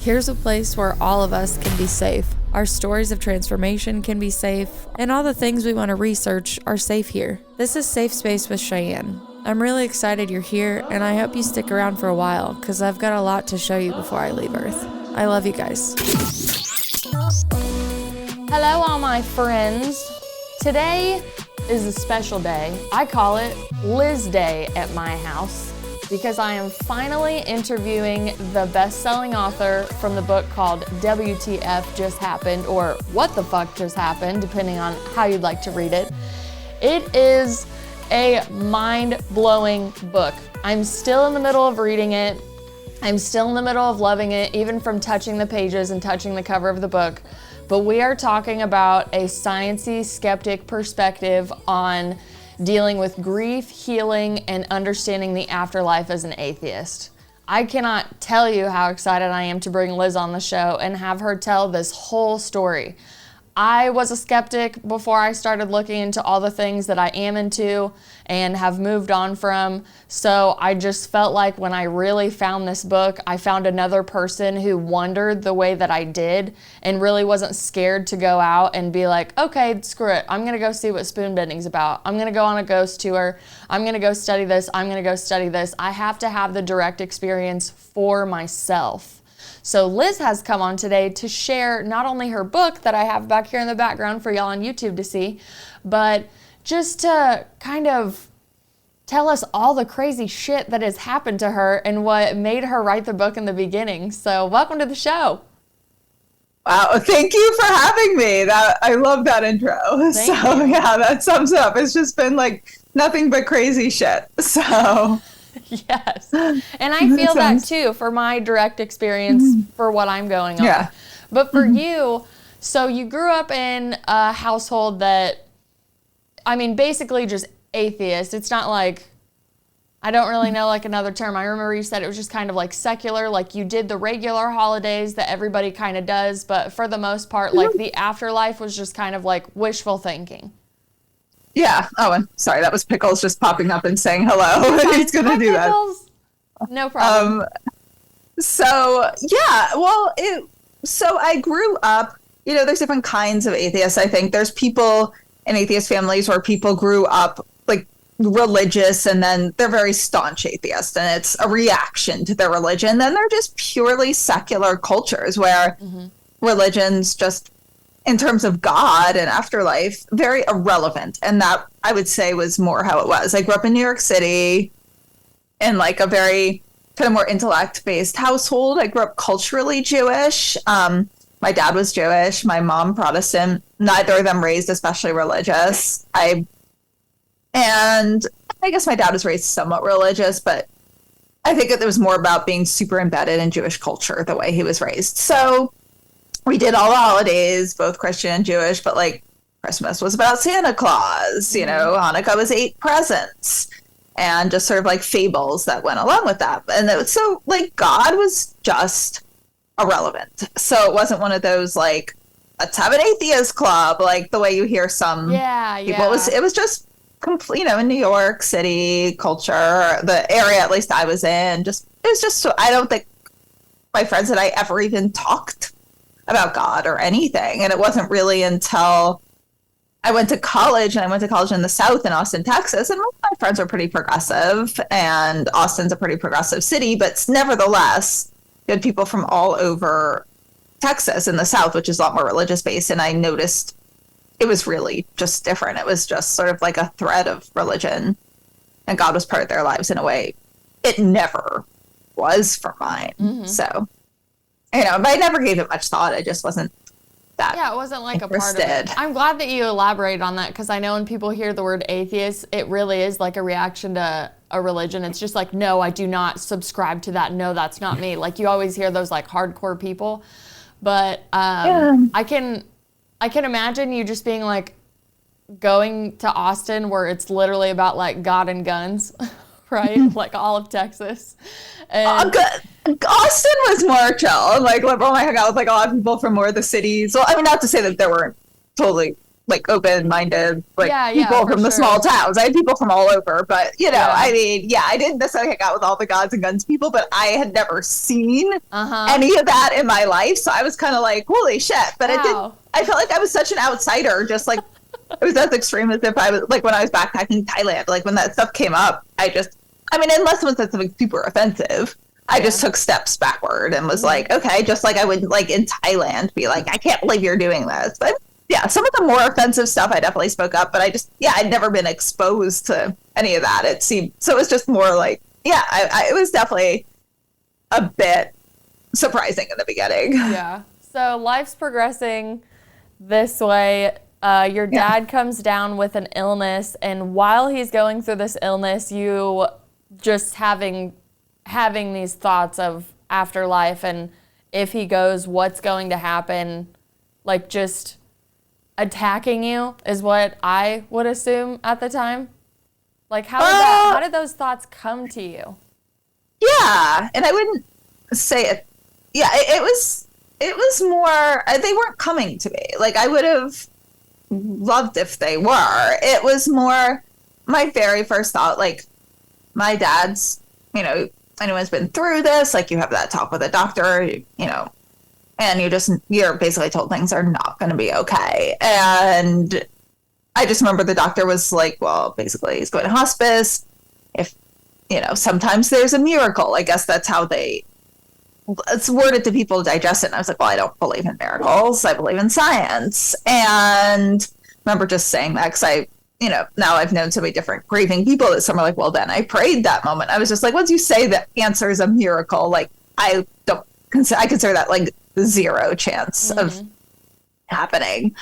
Here's a place where all of us can be safe. Our stories of transformation can be safe, and all the things we want to research are safe here. This is Safe Space with Cheyenne. I'm really excited you're here, and I hope you stick around for a while, because I've got a lot to show you before I leave Earth. I love you guys. Hello, all my friends. Today is a special day. I call it Liz Day at my house because I am finally interviewing the best-selling author from the book called WTF Just Happened, or What the Fuck Just Happened, depending on how you'd like to read it. It is a mind-blowing book. I'm still in the middle of reading it. I'm still in the middle of loving it, even from touching the pages and touching the cover of the book. But we are talking about a sciencey-skeptic perspective on dealing with grief, healing, and understanding the afterlife as an atheist. I cannot tell you how excited I am to bring Liz on the show and have her tell this whole story. I was a skeptic before I started looking into all the things that I am into and have moved on from. So I just felt like when I really found this book, I found another person who wondered the way that I did and really wasn't scared to go out and be like, okay, screw it. I'm going to go see what spoon bending's about. I'm going to go on a ghost tour. I'm going to go study this. I'm going to go study this. I have to have the direct experience for myself. So Liz has come on today to share not only her book that I have back here in the background for y'all on YouTube to see, but just to kind of tell us all the crazy shit that has happened to her and what made her write the book in the beginning. So welcome to the show. Wow, thank you for having me. I love that intro. Thank you. Yeah, that sums it up. It's just been like nothing but crazy shit. So Yes. And I feel that too for my direct experience for what I'm going on. Yeah. But for you, so you grew up in a household that, I mean, basically just atheist. It's not like, I don't really know like another term. I remember you said it was just kind of like secular, like you did the regular holidays that everybody kind of does, but for the most part, like the afterlife was just kind of like wishful thinking. Yeah. Oh, and sorry, that was Pickles just popping up and saying hello. He's going to do Pickles. That. No problem. So I grew up, there's different kinds of atheists. I think there's people in atheist families where people grew up like religious and then they're very staunch atheists and it's a reaction to their religion. Then they're just purely secular cultures where religion's just, in terms of God and afterlife, very irrelevant. And that, I would say, was more how it was. I grew up in New York City in like a very kind of more intellect-based household. I grew up culturally Jewish. My dad was Jewish, my mom Protestant, neither of them raised especially religious. And I guess my dad was raised somewhat religious, but I think it was more about being super embedded in Jewish culture, the way he was raised. So we did all the holidays, both Christian and Jewish, but like Christmas was about Santa Claus, Hanukkah was 8 presents and just sort of like fables that went along with that. And so like God was just irrelevant. So it wasn't one of those like, let's have an atheist club, like the way you hear some people. It was just complete, in New York City culture, the area at least I was in, it was just, I don't think my friends and I ever even talked about God or anything. And it wasn't really until I went to college, and I went to college in the South in Austin, Texas, and most of my friends are pretty progressive, and Austin's a pretty progressive city, but nevertheless, you had people from all over Texas in the South, which is a lot more religious based, and I noticed it was really just different. It was just sort of like a thread of religion, and God was part of their lives in a way it never was for mine. So, but I never gave it much thought. I just wasn't that it wasn't like interested. A part of it. I'm glad that you elaborate on that, because I know when people hear the word atheist, it really is like a reaction to a religion. It's just like, no, I do not subscribe to that. No, that's not me. Like you always hear those like hardcore people. But I can imagine you just being like going to Austin where it's literally about like God and guns, right? Like all of Texas. And Austin was more chill, like liberal. I hung out with like a lot of people from more of the cities. Well, I mean, not to say that there weren't totally like open-minded, like people for from the small towns. I had people from all over, but I mean, I didn't necessarily hang out with all the gods and guns people, but I had never seen any of that in my life. So I was kind of like, holy shit. But I felt like I was such an outsider, just like, it was as extreme as if I was like when I was backpacking Thailand, like when that stuff came up, unless someone said something super offensive, I just took steps backward and was like, okay, just like I would like in Thailand be like, I can't believe you're doing this. But yeah, some of the more offensive stuff, I definitely spoke up, but I'd never been exposed to any of that. It seemed, so it was just more like, it was definitely a bit surprising in the beginning. Yeah. So life's progressing this way. Your dad comes down with an illness, and while he's going through this illness, you just having these thoughts of afterlife, and if he goes, what's going to happen, like just attacking you is what I would assume at the time. Like how did those thoughts come to you? Yeah, and I wouldn't say it. Yeah, it was more, they weren't coming to me. Like I would have loved if they were. It was more my very first thought, like my dad's, anyone's been through this, like you have that talk with a doctor, and you're basically told things are not going to be okay. And I just remember the doctor was like, well, basically he's going to hospice. If, sometimes there's a miracle. I guess that's how it's worded to people to digest it. And I was like, well, I don't believe in miracles. I believe in science. And I remember just saying that because now I've known so many different grieving people that some are like, well, then I prayed that moment. I was just like, once you say the answer is a miracle, like I consider that like 0 chance of happening.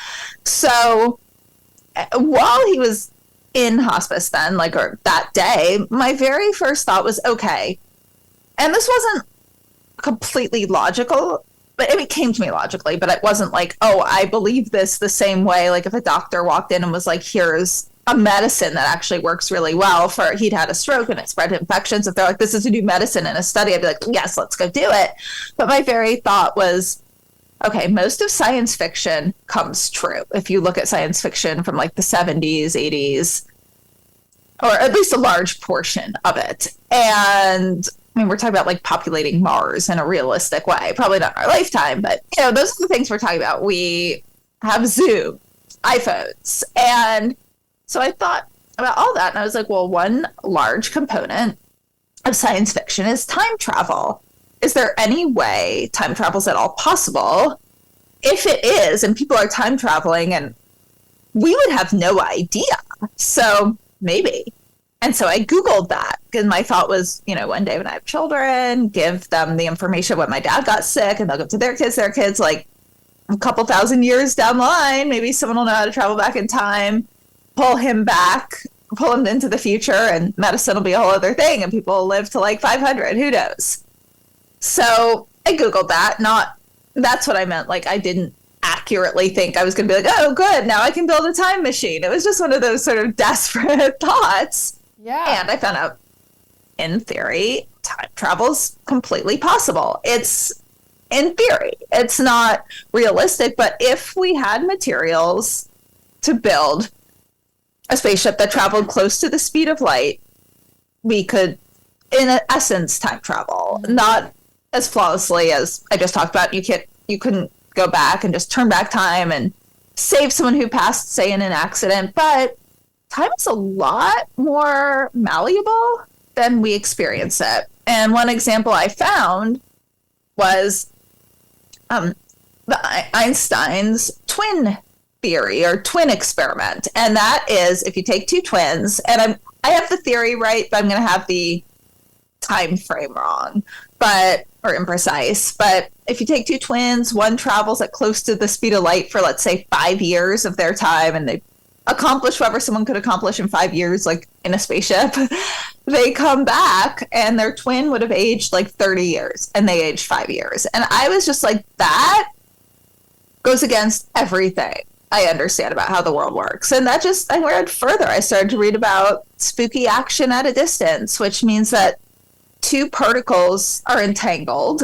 So while he was in hospice then, or that day, my very first thought was, okay, and this wasn't completely logical, but it came to me logically, but it wasn't like, oh, I believe this the same way. Like if a doctor walked in and was like, here's a medicine that actually works really well for, he'd had a stroke and it spread infections. If they're like, this is a new medicine in a study, I'd be like, yes, let's go do it. But my very thought was, okay, most of science fiction comes true. If you look at science fiction from like the 70s, 80s, or at least a large portion of it. And I mean, we're talking about like populating Mars in a realistic way, probably not in our lifetime, but those are the things we're talking about. We have Zoom, iPhones. And so I thought about all that. And I was like, well, one large component of science fiction is time travel. Is there any way time travel is at all possible? If it is, and people are time traveling, and we would have no idea. So maybe. And so I Googled that, because my thought was, one day when I have children, give them the information when my dad got sick, and they'll give to their kids, like a couple thousand years down the line, maybe someone will know how to travel back in time, pull him into the future, and medicine will be a whole other thing, and people will live to like 500, who knows? So I Googled that, that's what I meant. Like I didn't accurately think I was going to be like, oh, good, now I can build a time machine. It was just one of those sort of desperate thoughts. Yeah. And I found out, in theory, time travel's completely possible. It's in theory. It's not realistic, but if we had materials to build a spaceship that traveled close to the speed of light, we could, in essence, time travel. Not as flawlessly as I just talked about. You couldn't go back and just turn back time and save someone who passed, say, in an accident, but time is a lot more malleable than we experience it. And one example I found was Einstein's twin theory or twin experiment. And that is, if you take two twins, and I have the theory right, but I'm going to have the time frame wrong, or imprecise. But if you take two twins, one travels at close to the speed of light for, let's say, 5 years of their time, and they accomplish whatever someone could accomplish in 5 years, like in a spaceship. They come back and their twin would have aged like 30 years and they aged 5 years. And I was just like, that goes against everything I understand about how the world works. And I read further. I started to read about spooky action at a distance, which means that two particles are entangled.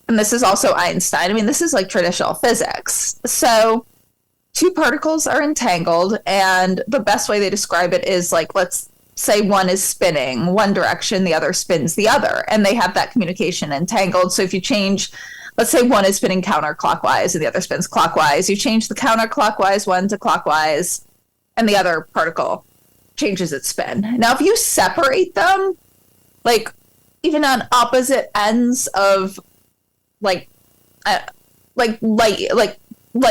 And this is also Einstein. I mean, this is like traditional physics. So two particles are entangled, and the best way they describe it is like, let's say one is spinning one direction, the other spins the other, and they have that communication entangled. So if you change, let's say one is spinning counterclockwise and the other spins clockwise, you change the counterclockwise one to clockwise, and the other particle changes its spin. Now, if you separate them, like even on opposite ends of like light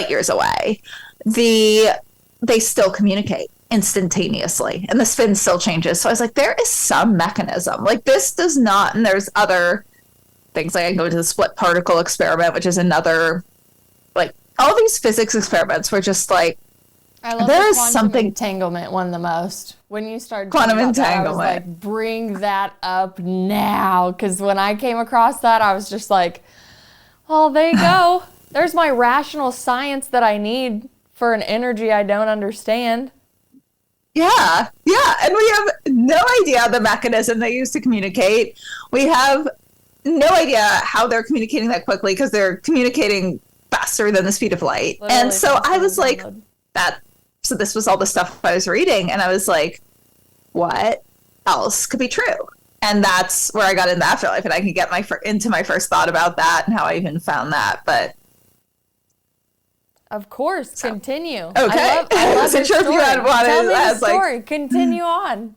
years away, they still communicate instantaneously, and the spin still changes. So I was like, there is some mechanism. Like, this does not, and there's other things, like I can go into the split particle experiment, which is another, like, all these physics experiments were just like, I love there the is quantum something entanglement one the most. When you started quantum talking about that, I was entanglement. like, bring that up now, because when I came across that, I was just like, oh, there you go. There's my rational science that I need for an energy I don't understand. Yeah, and we have no idea the mechanism they use to communicate. We have no idea how they're communicating that quickly, because they're communicating faster than the speed of light. Literally, and so I was like, download. so this was all the stuff I was reading, and I was like, what else could be true? And that's where I got into afterlife, and I can get into my first thought about that and how I even found that. But of course, continue. Okay. I love wasn't your sure if you story. had wanted Tell me the as, like- story. Continue on.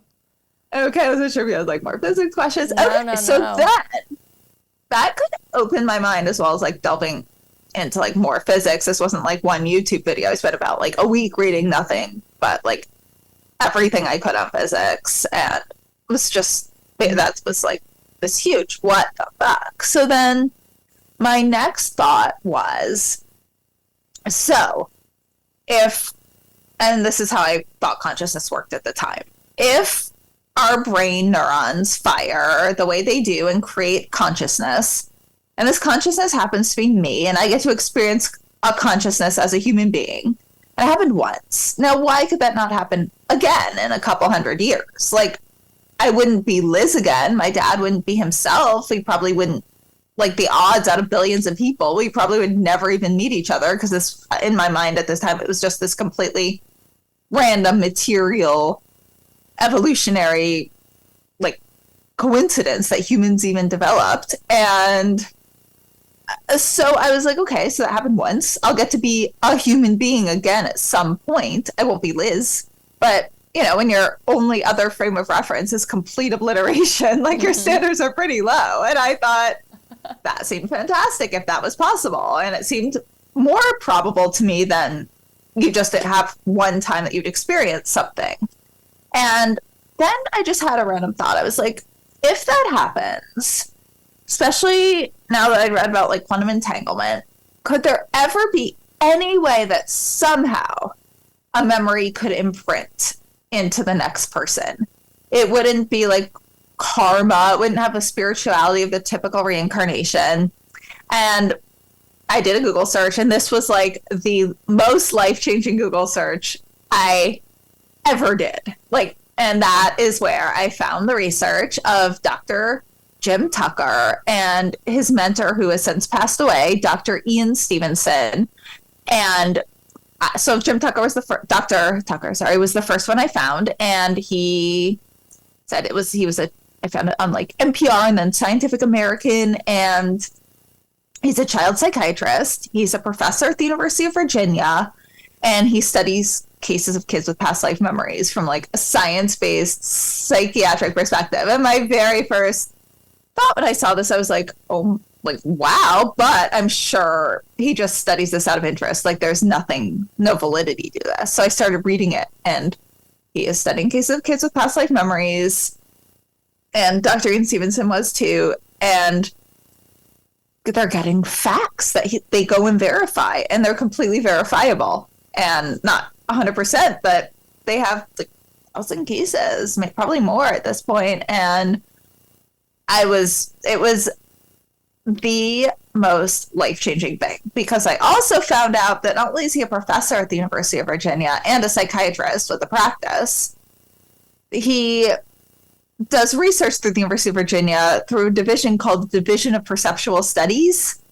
okay, I wasn't sure if you had like more physics questions. No, Okay, no, so no. that could open my mind, as well as like delving into like more physics. This wasn't like one YouTube video. I spent about like a week reading nothing but like everything I could on physics, and it was just, that was like this huge what the fuck. So then my next thought was, so if, and this is how I thought consciousness worked at the time, if our brain neurons fire the way they do and create consciousness, and this consciousness happens to be me, and I get to experience a consciousness as a human being, and it happened once. Now, why could that not happen again in a couple hundred years? Like, I wouldn't be Liz again. My dad wouldn't be himself. He probably wouldn't, like, the odds out of billions of people, we probably would never even meet each other, because this, in my mind at this time, it was just this completely random material evolutionary like coincidence that humans even developed. And so I was like, okay, so that happened once. I'll get to be a human being again at some point. I won't be Liz, but you know, when your only other frame of reference is complete obliteration, like your standards are pretty low. And I thought that seemed fantastic if that was possible. And it seemed more probable to me than you just have one time that you'd experience something. And then I just had a random thought. I was like, if that happens, especially now that I read about like quantum entanglement, could there ever be any way that somehow a memory could imprint into the next person? It wouldn't be like karma. It wouldn't have the spirituality of the typical reincarnation. And I did a Google search, and this was like the most life-changing Google search I ever did. Like, and that is where I found the research of Dr. Jim Tucker and his mentor, who has since passed away, Dr. Ian Stevenson. And so Jim Tucker was Dr. Tucker, was the first one I found. And he said I found it on like NPR and then Scientific American. And he's a child psychiatrist. He's a professor at the University of Virginia. And he studies cases of kids with past life memories from like a science-based psychiatric perspective. And my very first thought when I saw this, I was like, oh, like, wow, but I'm sure he just studies this out of interest. Like, there's no validity to this. So I started reading it, and he is studying cases of kids with past life memories. And Dr. Ian Stevenson was too. And they're getting facts that they go and verify, and they're completely verifiable. And not 100%, but they have like 1,000 cases, probably more at this point. And it was the most life-changing thing, because I also found out that not only is he a professor at the University of Virginia and a psychiatrist with a practice, he does research through the University of Virginia through a division called the Division of Perceptual Studies.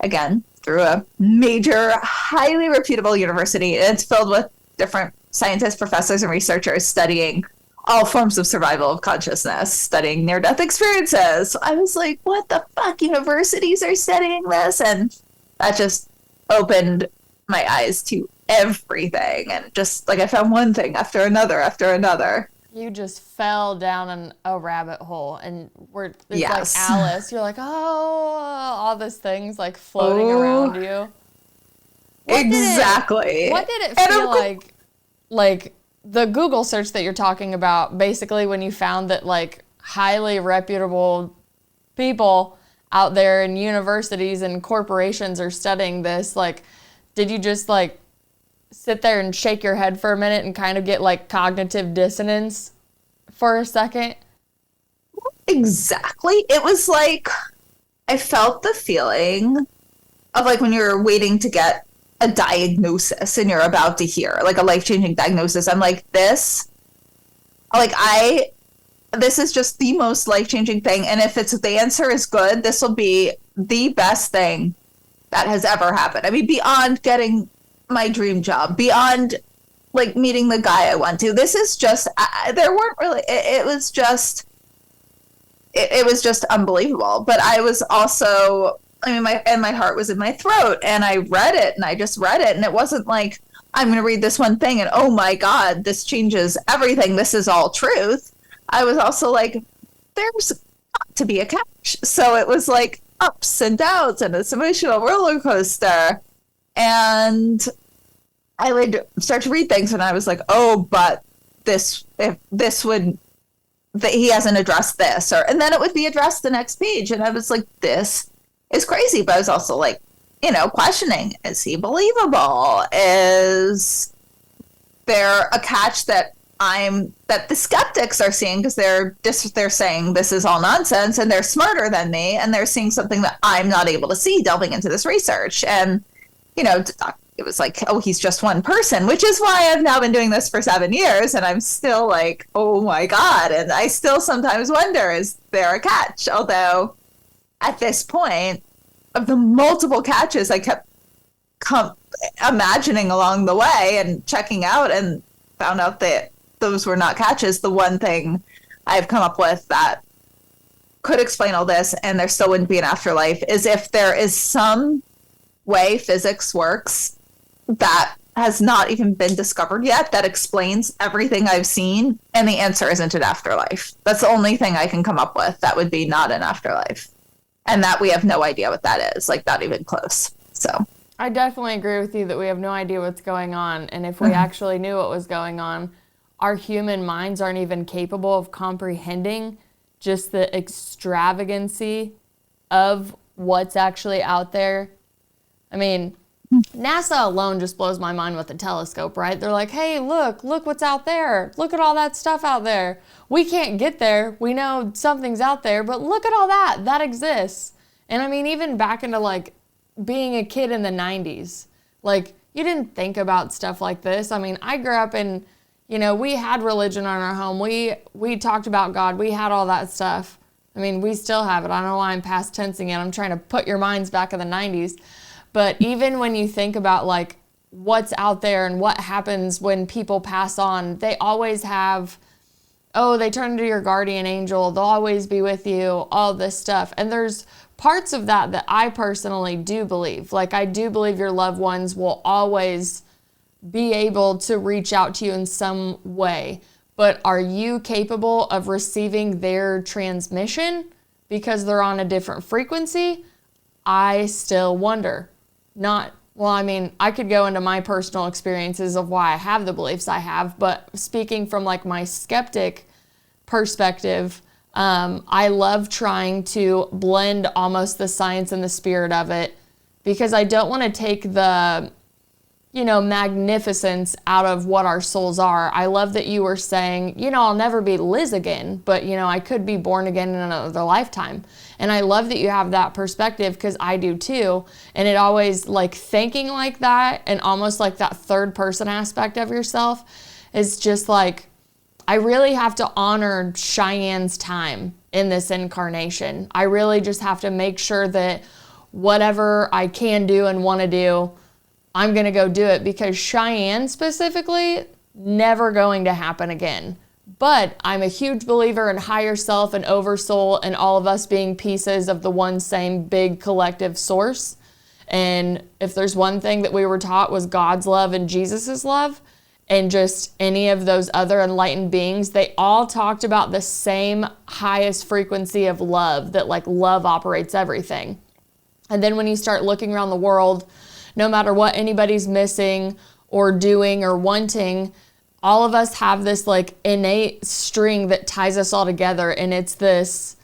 Again, through a major, highly reputable university. And it's filled with different scientists, professors, and researchers studying all forms of survival of consciousness, studying near-death experiences. So I was like, what the fuck? Universities are studying this? And that just opened my eyes to everything. And just like I found one thing after another after another. You just fell down a rabbit hole, and it's Yes. like Alice. You're like, oh, all these things like floating around you. Exactly. What did it feel like? Like the Google search that you're talking about, basically when you found that like highly reputable people out there in universities and corporations are studying this, like, did you just like sit there and shake your head for a minute and kind of get like cognitive dissonance for a second? Exactly. It was like, I felt the feeling of like when you're waiting to get a diagnosis and you're about to hear like a life-changing diagnosis. I'm like, this is just the most life-changing thing. And if the answer is good, this will be the best thing that has ever happened. I mean, beyond getting my dream job, beyond like meeting the guy I want to. This is just, there weren't really, it was just unbelievable. But I was also, I mean, my heart was in my throat, and I read it, and I just read it, and it wasn't like, I'm going to read this one thing and, oh my God, this changes everything. This is all truth. I was also like, there's got to be a catch. So it was like ups and downs and this emotional roller coaster. And I would start to read things, and I was like, oh, but he hasn't addressed this, and then it would be addressed the next page. And I was like, this is crazy. But I was also like, questioning, is he believable? Is there a catch that the skeptics are seeing, because they're saying this is all nonsense, and they're smarter than me, and they're seeing something that I'm not able to see delving into this research. And it was like, oh, he's just one person, which is why I've now been doing this for 7 years, and I'm still like, oh my God. And I still sometimes wonder, is there a catch? Although at this point, of the multiple catches I kept imagining along the way and checking out, and found out that those were not catches, the one thing I've come up with that could explain all this, and there still wouldn't be an afterlife, is if there is some way physics works that has not even been discovered yet that explains everything I've seen, and the answer isn't an afterlife. That's the only thing I can come up with that would be not an afterlife, and that we have no idea what that is, like not even close. So I definitely agree with you that we have no idea what's going on, and if we actually knew what was going on, our human minds aren't even capable of comprehending just the extravagancy of what's actually out there. I mean, NASA alone just blows my mind with the telescope, right? They're like, hey, look what's out there. Look at all that stuff out there. We can't get there. We know something's out there, but look at all that exists. And I mean, even back into like being a kid in the 90s, like you didn't think about stuff like this. I mean, I grew up in, we had religion in our home. We talked about God. We had all that stuff. I mean, we still have it. I don't know why I'm past tensing it. I'm trying to put your minds back in the 90s. But even when you think about like what's out there and what happens when people pass on, they always have, they turn into your guardian angel. They'll always be with you, all this stuff. And there's parts of that I personally do believe. Like I do believe your loved ones will always be able to reach out to you in some way. But are you capable of receiving their transmission because they're on a different frequency? I still wonder. I could go into my personal experiences of why I have the beliefs I have, but speaking from like my skeptic perspective, I love trying to blend almost the science and the spirit of it, because I don't want to take the, magnificence out of what our souls are. I love that you were saying, I'll never be Liz again, but, I could be born again in another lifetime. And I love that you have that perspective, because I do too. And it always, like, thinking like that and almost like that third person aspect of yourself is just like, I really have to honor Cheyenne's time in this incarnation. I really just have to make sure that whatever I can do and want to do, I'm going to go do it, because Cheyenne specifically, never going to happen again. But I'm a huge believer in higher self and oversoul and all of us being pieces of the one same big collective source. And if there's one thing that we were taught was God's love and Jesus's love, and just any of those other enlightened beings, they all talked about the same highest frequency of love, that like love operates everything. And then when you start looking around the world, no matter what anybody's missing or doing or wanting, all of us have this like innate string that ties us all together, and it's this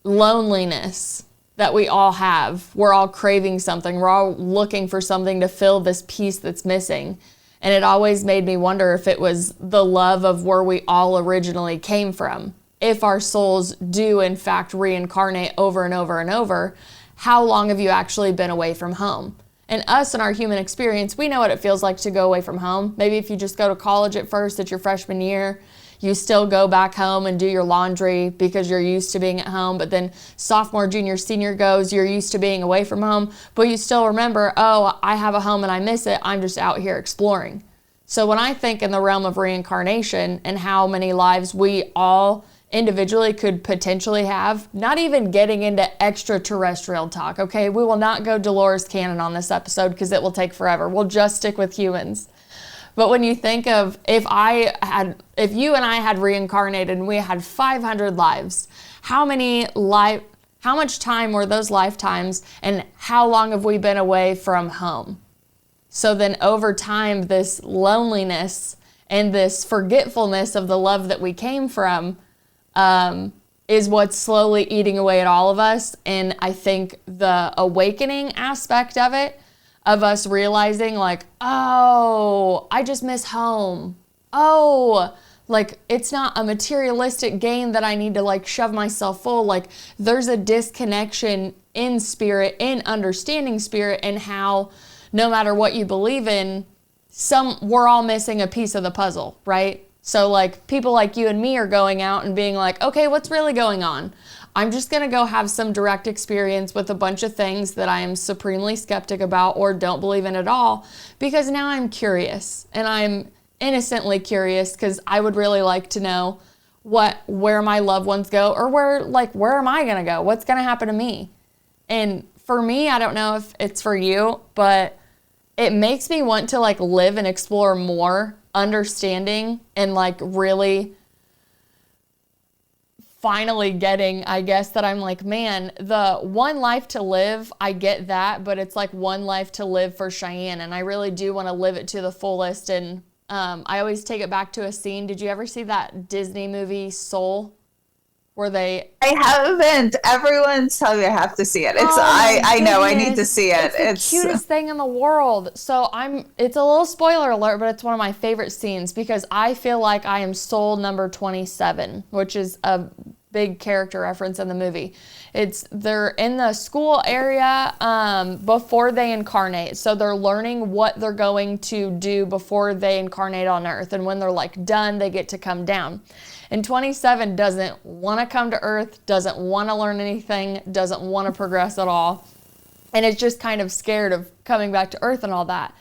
loneliness that we all have. We're all craving something. We're all looking for something to fill this piece that's missing. And it always made me wonder if it was the love of where we all originally came from. If our souls do in fact reincarnate over and over and over, how long have you actually been away from home? And us in our human experience, we know what it feels like to go away from home. Maybe if you just go to college at first, it's your freshman year, you still go back home and do your laundry because you're used to being at home. But then sophomore, junior, senior goes, you're used to being away from home, but you still remember, oh, I have a home and I miss it. I'm just out here exploring. So when I think in the realm of reincarnation and how many lives we all individually could potentially have, not even getting into extraterrestrial talk, okay? We will not go Dolores Cannon on this episode because it will take forever. We'll just stick with humans. But when you think of if you and I had reincarnated and we had 500 lives, how much time were those lifetimes, and how long have we been away from home? So then over time, this loneliness and this forgetfulness of the love that we came from is what's slowly eating away at all of us. And I think the awakening aspect of it, of us realizing like, oh, I just miss home. Oh, like it's not a materialistic gain that I need to like shove myself full. Like there's a disconnection in spirit, in understanding spirit, and how no matter what you believe in, we're all missing a piece of the puzzle, right? So like people like you and me are going out and being like, okay, what's really going on? I'm just going to go have some direct experience with a bunch of things that I am supremely skeptic about or don't believe in at all, because now I'm curious, and I'm innocently curious because I would really like to know where my loved ones go, or where am I going to go? What's going to happen to me? And for me, I don't know if it's for you, but it makes me want to like live and explore more, understanding and like really finally getting, I guess, that I'm like, man, the one life to live, I get that, but it's like one life to live for Cheyenne, and I really do want to live it to the fullest. And I always take it back to a scene. Did you ever see that Disney movie Soul? I haven't. Everyone's telling me I have to see it. I know I need to see it. It's the cutest thing in the world. So it's a little spoiler alert, but it's one of my favorite scenes because I feel like I am soul number 27, which is a big character reference in the movie. They're in the school area before they incarnate. So they're learning what they're going to do before they incarnate on Earth. And when they're like done, they get to come down. And 27 doesn't want to come to Earth, doesn't want to learn anything, doesn't want to progress at all. And it's just kind of scared of coming back to Earth and all that.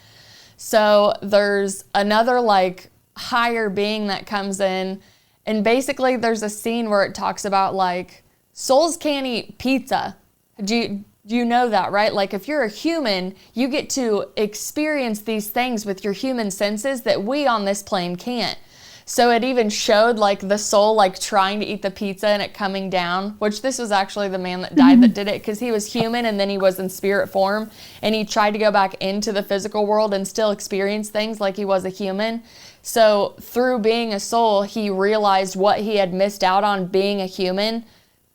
So there's another like higher being that comes in. And basically there's a scene where it talks about like souls can't eat pizza. Do you know that, right? Like if you're a human, you get to experience these things with your human senses that we on this plane can't. So it even showed like the soul like trying to eat the pizza and it coming down, which this was actually the man that died that did it, because he was human and then he was in spirit form and he tried to go back into the physical world and still experience things like he was a human. So through being a soul, he realized what he had missed out on being a human,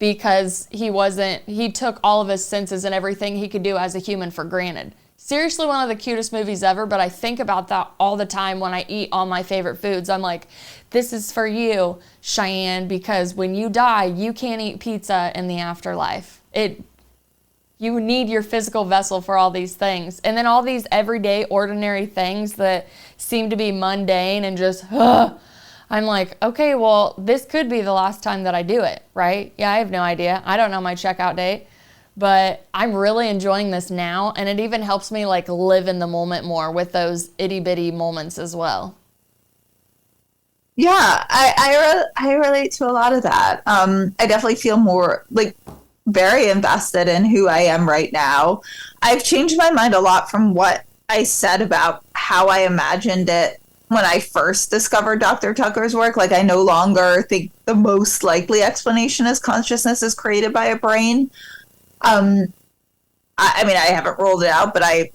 because he took all of his senses and everything he could do as a human for granted. Seriously, one of the cutest movies ever, but I think about that all the time when I eat all my favorite foods. I'm like, this is for you, Cheyenne, because when you die, you can't eat pizza in the afterlife. You need your physical vessel for all these things. And then all these everyday, ordinary things that seem to be mundane and just, I'm like, okay, well, this could be the last time that I do it, right? Yeah, I have no idea. I don't know my checkout date. But I'm really enjoying this now, and it even helps me like live in the moment more with those itty bitty moments as well. Yeah, I relate to a lot of that. I definitely feel more like very invested in who I am right now. I've changed my mind a lot from what I said about how I imagined it when I first discovered Dr. Tucker's work. Like, I no longer think the most likely explanation is consciousness is created by a brain. I mean, I haven't ruled it out, but I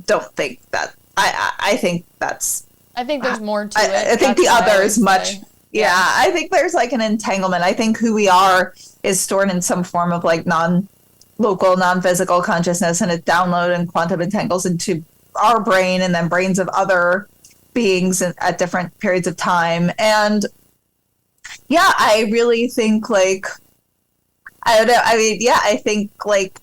don't think that. I think that's. I think there's more to it. I think the other is much. Say. Yeah, I think there's like an entanglement. I think who we are is stored in some form of like non-local, non-physical consciousness, and it downloads and quantum entangles into our brain and then brains of other beings at different periods of time. And yeah, I really think like, I don't know. I mean, yeah, I think like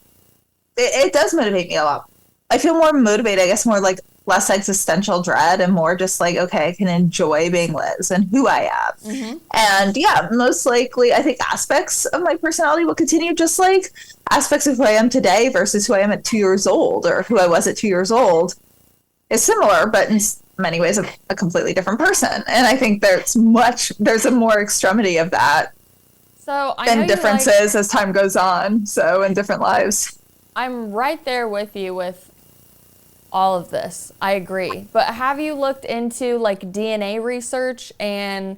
it does motivate me a lot. I feel more motivated, I guess, more like less existential dread and more just like, okay, I can enjoy being Liz and who I am. Mm-hmm. And yeah, most likely, I think aspects of my personality will continue, just like aspects of who I am today versus who I am at 2 years old, or who I was at 2 years old is similar, but in many ways a completely different person. And I think there's a more extremity of that. So and differences as time goes on. So in different lives. I'm right there with you with all of this. I agree. But have you looked into like DNA research and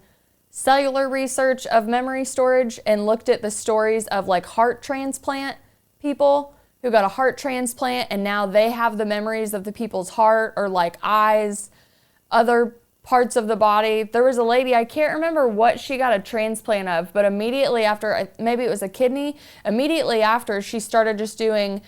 cellular research of memory storage and looked at the stories of like heart transplant people who got a heart transplant and now they have the memories of the people's heart or like eyes, other parts of the body? There was a lady, I can't remember what she got a transplant of, but immediately after, maybe it was a kidney, immediately after she started just doing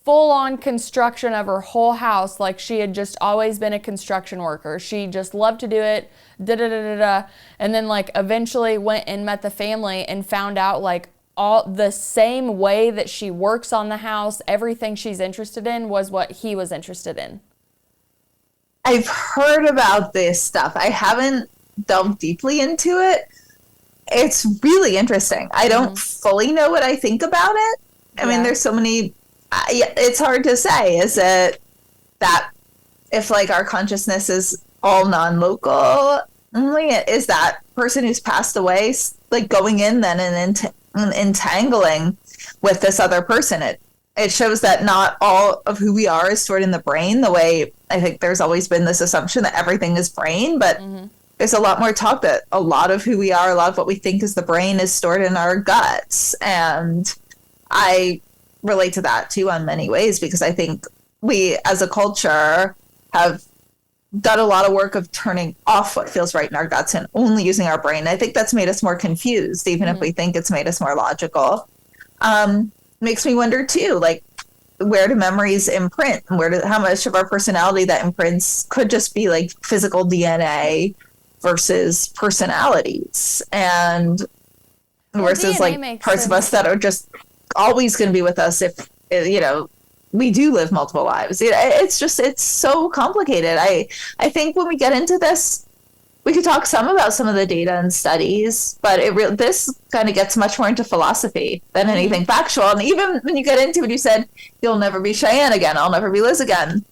full-on construction of her whole house, like she had just always been a construction worker. She just loved to do it, and then like eventually went and met the family and found out like all the same way that she works on the house, everything she's interested in was what he was interested in. I've heard about this stuff. I haven't delved deeply into it. It's really interesting. I don't fully know what I think about it. I mean, there's so many. It's hard to say. Is it that if like our consciousness is all non-local, is that person who's passed away like going in then and entangling with this other person? It shows that not all of who we are is stored in the brain, the way I think there's always been this assumption that everything is brain, but there's a lot more talk that a lot of who we are, a lot of what we think is the brain is stored in our guts. And I relate to that too in many ways, because I think we as a culture have done a lot of work of turning off what feels right in our guts and only using our brain. I think that's made us more confused, even if we think it's made us more logical. Makes me wonder too, like, where do memories imprint? How much of our personality that imprints could just be like physical DNA versus personalities, and versus like parts of us that are just always going to be with us if, you know, we do live multiple lives. It's so complicated. I think when we get into this, we could talk some about some of the data and studies, but this kind of gets much more into philosophy than anything factual. And even when you get into it, you said, you'll never be Cheyenne again, I'll never be Liz again.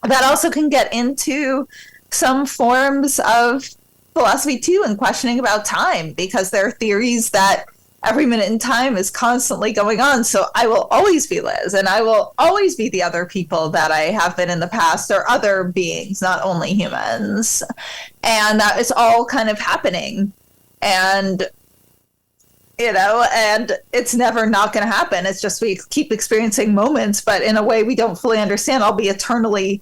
That also can get into some forms of philosophy too, and questioning about time, because there are theories that every minute in time is constantly going on. So I will always be Liz, and I will always be the other people that I have been in the past, or other beings, not only humans. And that is all kind of happening. And, you know, and it's never not going to happen. It's just we keep experiencing moments, but in a way we don't fully understand. I'll be eternally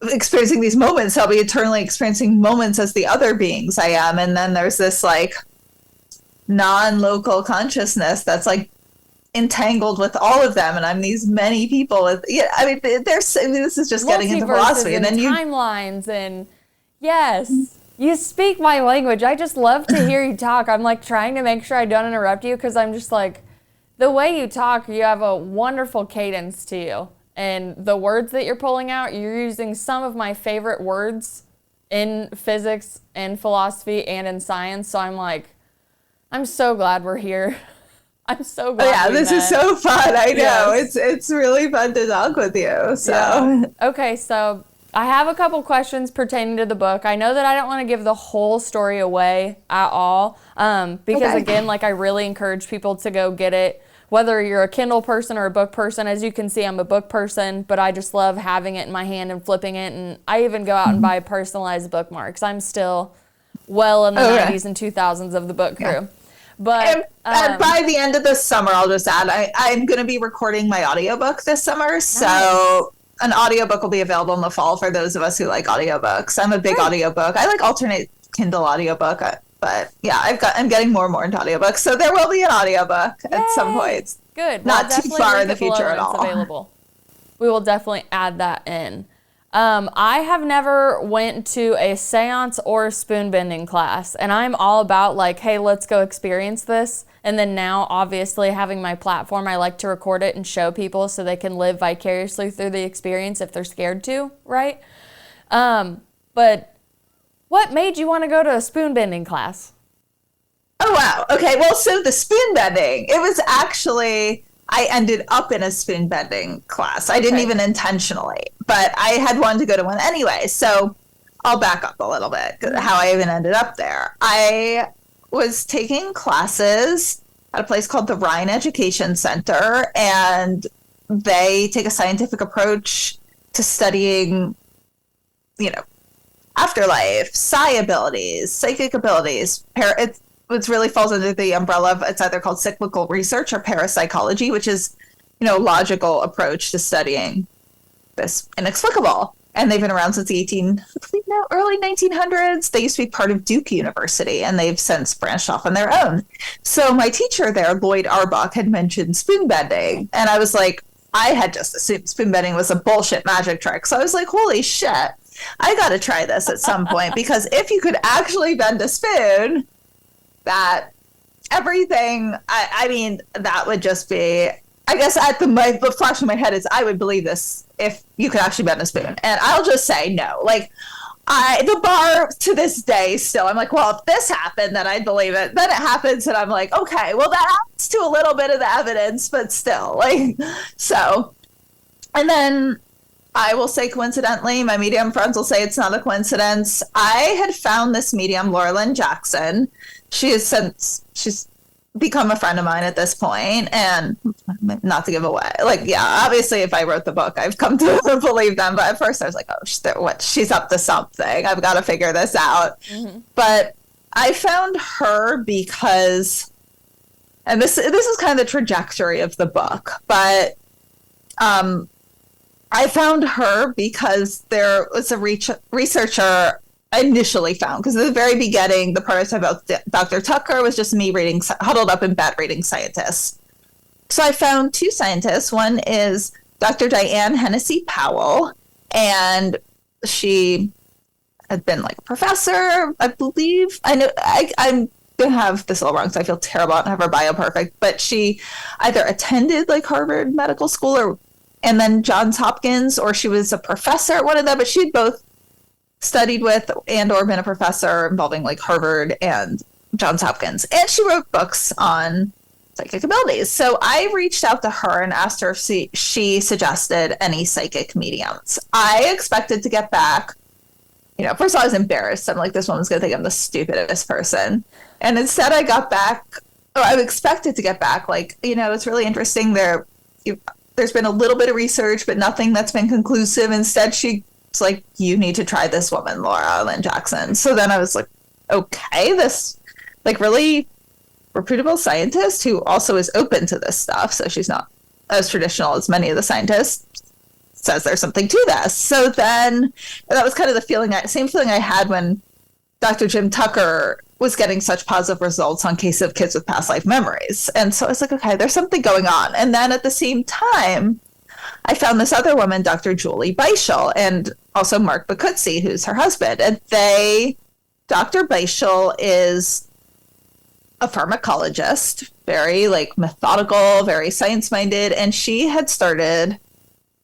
experiencing these moments. I'll be eternally experiencing moments as the other beings I am. And then there's this like non-local consciousness that's like entangled with all of them, and I'm these many people with, yeah, I mean, this is just getting into philosophy, and then timelines, and yes, you speak my language. I just love to hear you talk. I'm like trying to make sure I don't interrupt you, because I'm just like, the way you talk, you have a wonderful cadence to you, and the words that you're pulling out, you're using some of my favorite words in physics and philosophy and in science. So I'm like, I'm so glad we're here. I'm so glad. Yeah, this is so fun. I know. Yes. It's really fun to talk with you. So yeah. Okay, so I have a couple questions pertaining to the book. I know that I don't want to give the whole story away at all, because again, like I really encourage people to go get it. Whether you're a Kindle person or a book person, as you can see, I'm a book person, but I just love having it in my hand and flipping it. And I even go out and buy personalized bookmarks. I'm still well in the 90s and 2000s of the book crew. Yeah. But and by the end of this summer, I'll just add, I'm going to be recording my audiobook this summer. Nice. So an audiobook will be available in the fall for those of us who like audiobooks. I'm a big audiobook. I like alternate Kindle audiobook. But yeah, I'm getting more and more into audiobooks. So there will be an audiobook at some point. Good. Not too far in the future at all. Available. We will definitely add that in. I have never went to a seance or a spoon bending class, and I'm all about like, hey, let's go experience this. And then now, obviously, having my platform, I like to record it and show people so they can live vicariously through the experience if they're scared to, right? But what made you want to go to a spoon bending class? Oh, wow. Okay. Well, so the spoon bending, it was actually, I ended up in a spoon bending class. I didn't even intentionally, but I had wanted to go to one anyway. So I'll back up a little bit, how I even ended up there. I was taking classes at a place called the Rhine Education Center, and they take a scientific approach to studying, afterlife, psi abilities, psychic abilities. It really falls under the umbrella of, it's either called cyclical research or parapsychology, which is, a logical approach to studying this inexplicable. And they've been around since the early 1900s. They used to be part of Duke University, and they've since branched off on their own. So my teacher there, Lloyd Arbach, had mentioned spoon bending, and I was like, I had just assumed spoon bending was a bullshit magic trick. So I was like, holy shit, I got to try this at some point, because if you could actually bend a spoon, that everything, I mean, that would just be, I guess the flash in my head is I would believe this if you could actually bend a spoon. And I'll just say no. Like, the bar to this day still, I'm like, well, if this happened, then I'd believe it. Then it happens, and I'm like, okay, well, that adds to a little bit of the evidence, but still, like, so. And then I will say, coincidentally, my medium friends will say it's not a coincidence. I had found this medium, Laura Lynn Jackson. She's become a friend of mine at this point, and not to give away, like, yeah, obviously if I wrote the book, I've come to believe them, but at first I was like, oh, she's up to something, I've got to figure this out. But I found her because, and this is kind of the trajectory of the book, but I found her because there was a researcher I initially found, because at the very beginning, the part about Dr. Tucker was just me huddled up in bed reading scientists. So I found two scientists. One is Dr. Diane Hennessy Powell, and she had been like a professor, I believe. I know I'm going to have this all wrong, so I feel terrible. I don't have her bio perfect, but she either attended like Harvard Medical School and then Johns Hopkins, or she was a professor at one of them, but she'd both studied with and or been a professor involving like Harvard and Johns Hopkins. And she wrote books on psychic abilities. So I reached out to her and asked her if she suggested any psychic mediums. I expected to get back, first of all, I was embarrassed. I'm like, this woman's going to think I'm the stupidest person. And instead I got back, or I expected to get back, like, it's really interesting. There's been a little bit of research, but nothing that's been conclusive. Instead, she's like, you need to try this woman, Laura Lynn Jackson. So then I was like, okay, this like really reputable scientist who also is open to this stuff. So she's not as traditional as many of the scientists, says there's something to this. So then that was kind of the same feeling I had when Dr. Jim Tucker was getting such positive results on cases of kids with past life memories. And so I was like, okay, there's something going on. And then at the same time, I found this other woman, Dr. Julie Beischel, and also Mark Bacuzzi, who's her husband. And Dr. Beischel is a pharmacologist, very like methodical, very science-minded, and she had started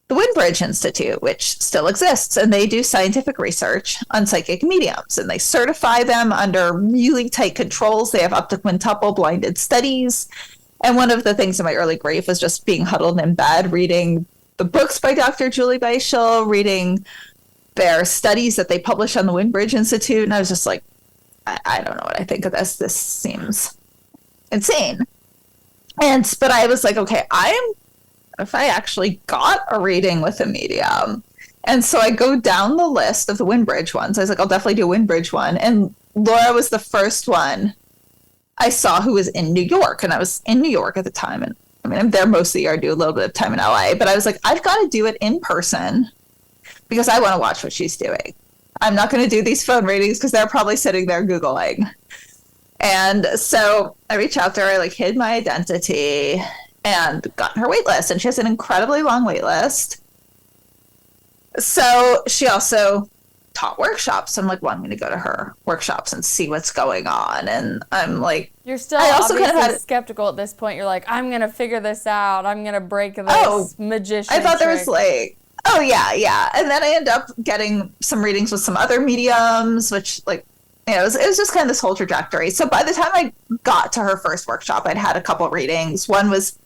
the Windbridge Institute, which still exists, and they do scientific research on psychic mediums, and they certify them under really tight controls. They have up to quintuple blinded studies, And one of the things in my early grief was just being huddled in bed, reading the books by Dr. Julie Beischel, reading their studies that they publish on the Windbridge Institute. And I was just like, I don't know what I think of this. This seems insane. But I was like, okay, if I actually got a reading with a medium. And so I go down the list of the Windbridge ones. I was like, I'll definitely do a Windbridge one. And Laura was the first one I saw who was in New York. And I was in New York at the time. And I mean, I'm there most of the year. I do a little bit of time in LA. But I was like, I've got to do it in person because I want to watch what she's doing. I'm not going to do these phone readings because they're probably sitting there Googling. And so I reached out to her. I like hid my identity and got her wait list. And she has an incredibly long wait list. So she also taught workshops. I'm like, well, I'm going to go to her workshops and see what's going on. And I'm like, you're still obviously skeptical at this point. You're like, I'm going to figure this out. I'm going to break this magician I thought trick. There was like, oh yeah. And then I end up getting some readings with some other mediums, which like, you know, it was just kind of this whole trajectory. So by the time I got to her first workshop, I'd had a couple readings. One was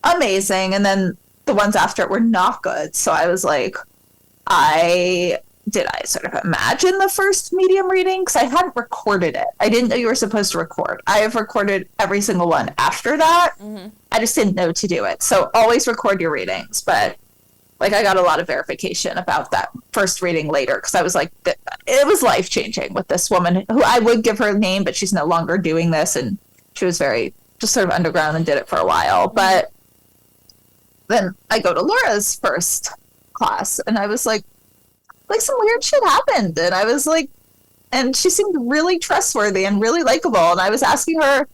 amazing. And then the ones after it were not good. So I was like, I sort of imagine the first medium reading? Because I hadn't recorded it. I didn't know you were supposed to record. I have recorded every single one after that. Mm-hmm. I just didn't know to do it. So always record your readings. But like I got a lot of verification about that first reading later because I was like, it was life-changing with this woman who I would give her name, but she's no longer doing this. And she was very just sort of underground and did it for a while. Mm-hmm. But then I go to Laura's first class and I was like some weird shit happened. And I was like, and she seemed really trustworthy and really likable. And I was asking her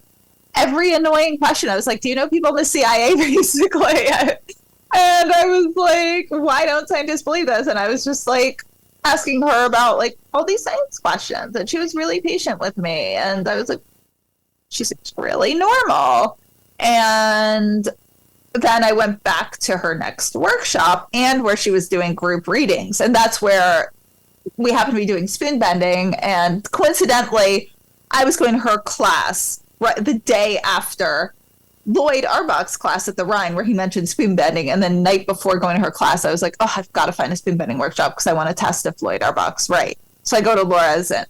every annoying question. I was like, do you know people in the CIA, basically? And I was like, why don't scientists believe this? And I was just like asking her about like all these science questions. And she was really patient with me. And I was like, she seems really normal. And then I went back to her next workshop and where she was doing group readings. And that's where we happened to be doing spoon bending. And coincidentally, I was going to her class right the day after Lloyd Arbach's class at the Rhine, where he mentioned spoon bending. And then night before going to her class, I was like, oh, I've got to find a spoon bending workshop because I want to test if Lloyd Arbach's right. So I go to Laura's and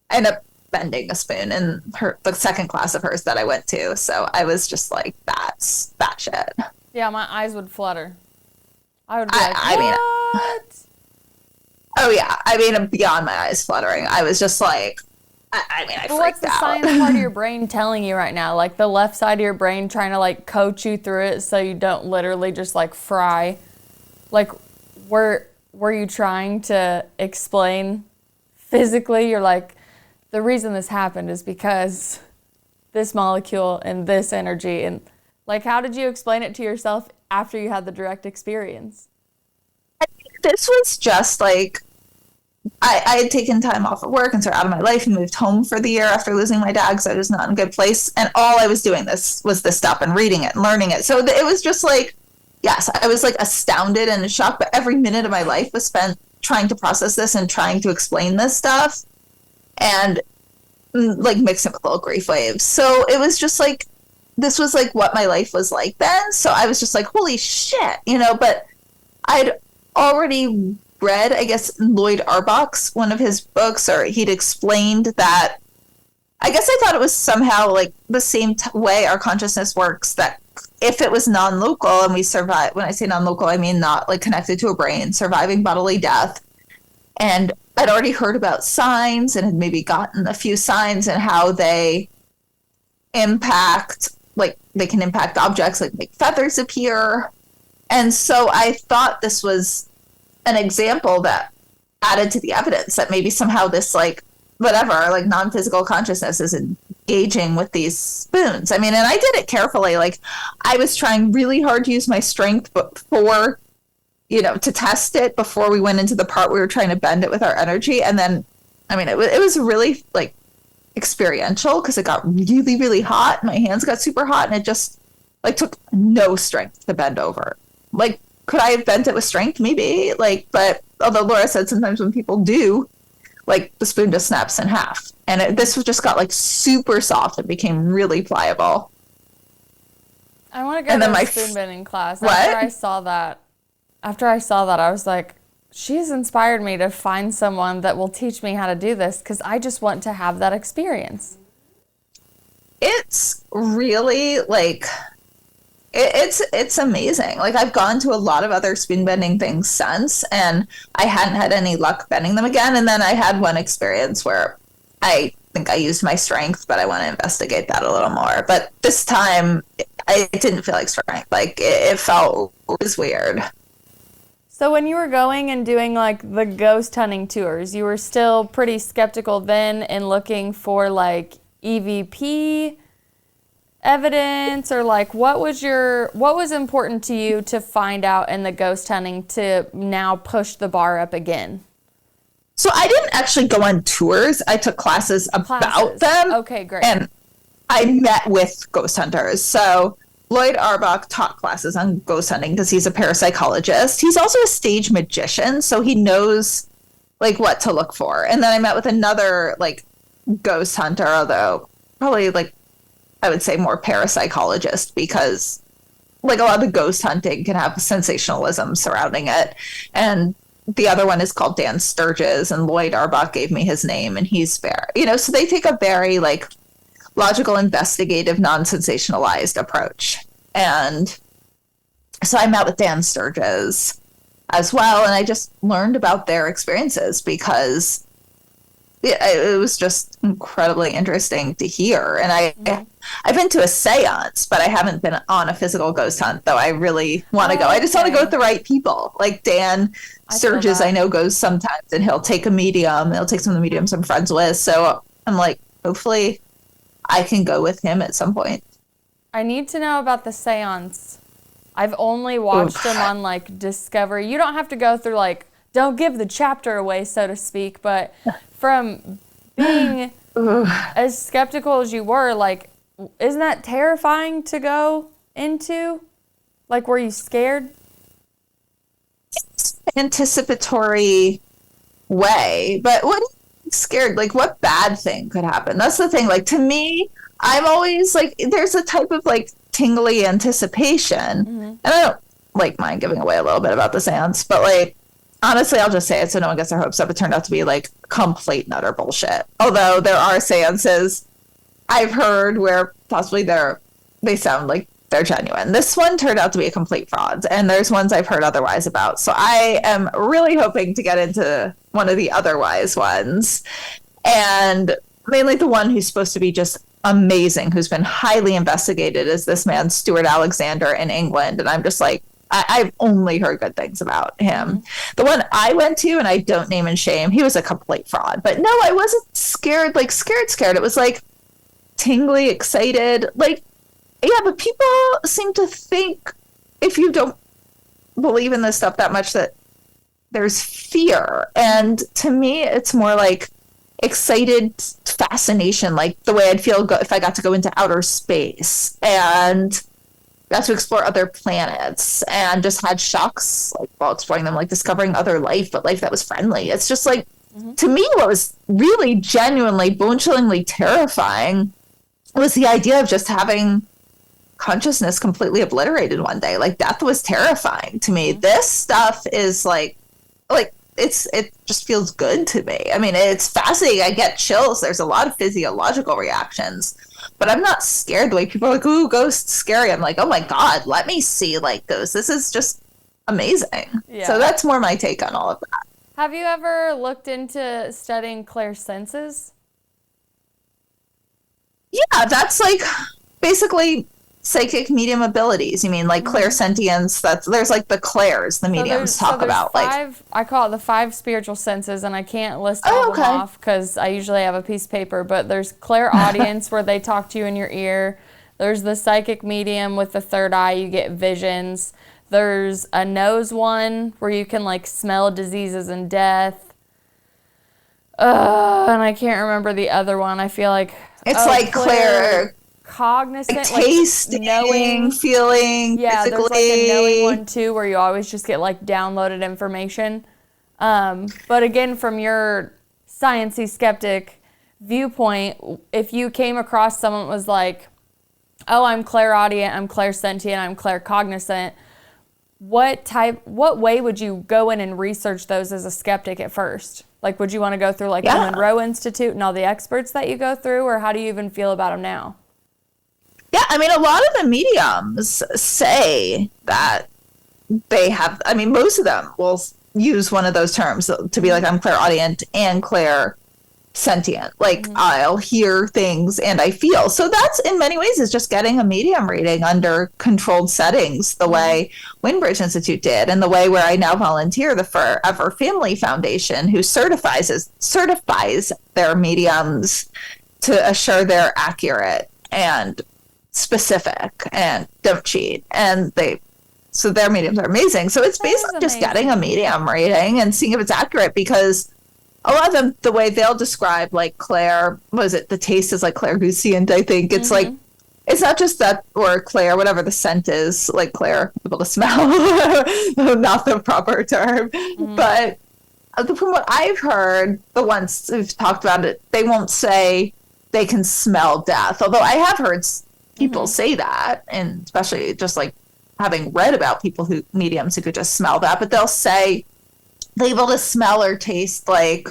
I end up bending a spoon in the second class of hers that I went to. So I was just like, that's that shit. Yeah, my eyes would flutter. I would be like, what? Oh yeah. I mean, beyond my eyes fluttering. I was just like, I freaked out. What's the science part of your brain telling you right now? Like the left side of your brain trying to like coach you through it so you don't literally just like fry. Like were you trying to explain physically? You're like, the reason this happened is because this molecule and this energy. And like, how did you explain it to yourself after you had the direct experience? I think this was just like, I had taken time off of work and sort of out of my life and moved home for the year after losing my dad because I was not in a good place. And all I was doing was this stuff and reading it and learning it. So it was just like, yes, I was like astounded and in shock, but every minute of my life was spent trying to process this and trying to explain this stuff and like mix it with little grief waves. So it was just like, this was like what my life was like then. So I was just like, holy shit, but I'd already read, I guess, Lloyd Arbach's one of his books, or he'd explained that, I guess I thought it was somehow like the same way our consciousness works, that if it was non-local and we survive, when I say non-local, I mean not like connected to a brain, surviving bodily death. And I'd already heard about signs and had maybe gotten a few signs and how they impact, like they can impact objects, like make feathers appear. And so I thought this was an example that added to the evidence that maybe somehow this like whatever, like non-physical consciousness is engaging with these spoons. I mean, and I did it carefully. Like I was trying really hard to use my strength before, to test it before we went into the part we were trying to bend it with our energy. And then, I mean, it was really like experiential because it got really, really hot. My hands got super hot and it just like took no strength to bend over. Like, could I have bent it with strength? Maybe. Like, but although Laura said sometimes when people do, like the spoon just snaps in half. And this just got like super soft and became really pliable. I want to go And to then a my spoon bending class. What? After I saw that, I was like, she's inspired me to find someone that will teach me how to do this because I just want to have that experience. It's really like it's amazing. Like I've gone to a lot of other spoon bending things since, and I hadn't had any luck bending them again. And then I had one experience where I think I used my strength, but I want to investigate that a little more. But this time, I didn't feel like strength. Like it was weird. So when you were going and doing like the ghost hunting tours, you were still pretty skeptical then and looking for like EVP evidence, or like what was important to you to find out in the ghost hunting to now push the bar up again? So I didn't actually go on tours. I took classes about them. Okay, great. And I met with ghost hunters. So Lloyd Arbach taught classes on ghost hunting because he's a parapsychologist. He's also a stage magician, so he knows like what to look for. And then I met with another like ghost hunter, although probably like I would say more parapsychologist, because like a lot of the ghost hunting can have sensationalism surrounding it. And the other one is called Dan Sturges, and Lloyd Arbach gave me his name, and he's very, so they take a very like logical, investigative, non-sensationalized approach. And so I met with Dan Sturges as well, and I just learned about their experiences because it was just incredibly interesting to hear. And I've been to a seance, but I haven't been on a physical ghost hunt, though I really want to go. I just want to go with the right people. Like Dan Sturges, I know, goes sometimes, and he'll take a medium. He'll take some of the mediums I'm friends with. So I'm like, hopefully I can go with him at some point. I need to know about the seance. I've only watched them on like Discovery. You don't have to go through like, don't give the chapter away, so to speak, but from being as skeptical as you were, like, isn't that terrifying to go into? Like, were you scared? It's an anticipatory way, but what scared? Like, what bad thing could happen? That's the thing. Like, to me, I'm always like, there's a type of like tingly anticipation, and I don't like mind giving away a little bit about the seance, but like, honestly, I'll just say it so no one gets their hopes up. It turned out to be like complete and utter bullshit. Although there are seances I've heard where possibly they sound like they're genuine. This one turned out to be a complete fraud, and there's ones I've heard otherwise about. So I am really hoping to get into one of the otherwise ones, and mainly the one who's supposed to be just amazing, who's been highly investigated, is this man Stuart Alexander in England, and I'm just like, I've only heard good things about him. The one I went to, and I don't name and shame, he was a complete fraud. But no, I wasn't scared. It was like tingly, excited. Like, yeah, but people seem to think if you don't believe in this stuff that much that there's fear. And to me, it's more like excited fascination, like the way I'd feel if I got to go into outer space and got to explore other planets and just had shocks like while exploring them, like discovering other life, but life that was friendly. It's just like, to me, what was really genuinely bone-chillingly terrifying was the idea of just having consciousness completely obliterated one day. Like, death was terrifying to me. This stuff is like it just feels good to me. I mean, it's fascinating. I get chills. There's a lot of physiological reactions, but I'm not scared the way people are like, ooh, ghosts scary. I'm like, oh my God, let me see like ghosts. This is just amazing. Yeah. So that's more my take on all of that. Have you ever looked into studying clairsenses? Yeah, that's like basically psychic medium abilities. You mean like clairsentience? There's like the clairs the mediums talk about. I call it the 5 spiritual senses, and I can't list all of them off because I usually have a piece of paper, but there's clairaudience where they talk to you in your ear. There's the psychic medium with the third eye, you get visions. There's a nose one where you can like smell diseases and death. And I can't remember the other one. I feel like it's like clair cognizant, like tasting, like knowing, feeling, yeah, physically. There's like a knowing one too where you always just get like downloaded information. But again, from your sciencey-skeptic viewpoint, if you came across someone that was like, oh, I'm clairaudient, I'm clairsentient, I'm claircognizant, what way would you go in and research those as a skeptic at first? Like, would you want to go through like the Monroe Institute and all the experts that you go through, or how do you even feel about them now? Yeah, I mean, a lot of the mediums say that they have, I mean, most of them will use one of those terms to be like, I'm clairaudient and clairsentient. Like, I'll hear things and I feel. So that's, in many ways, is just getting a medium reading under controlled settings, the way Windbridge Institute did, and the way where I now volunteer, the Forever Family Foundation, who certifies their mediums to assure they're accurate and specific and don't cheat. And so their mediums are amazing. So it's basically just getting a medium reading and seeing if it's accurate, because a lot of them, the way they'll describe like Claire, the taste is like clairgoussient, I think. It's like, it's not just that, or Claire, whatever the scent is, like Claire, able to smell, not the proper term. But from what I've heard, the ones who've talked about it, they won't say they can smell death. Although I have heard people say that, and especially just like having read about mediums who could just smell that, but they'll say they're able to smell or taste like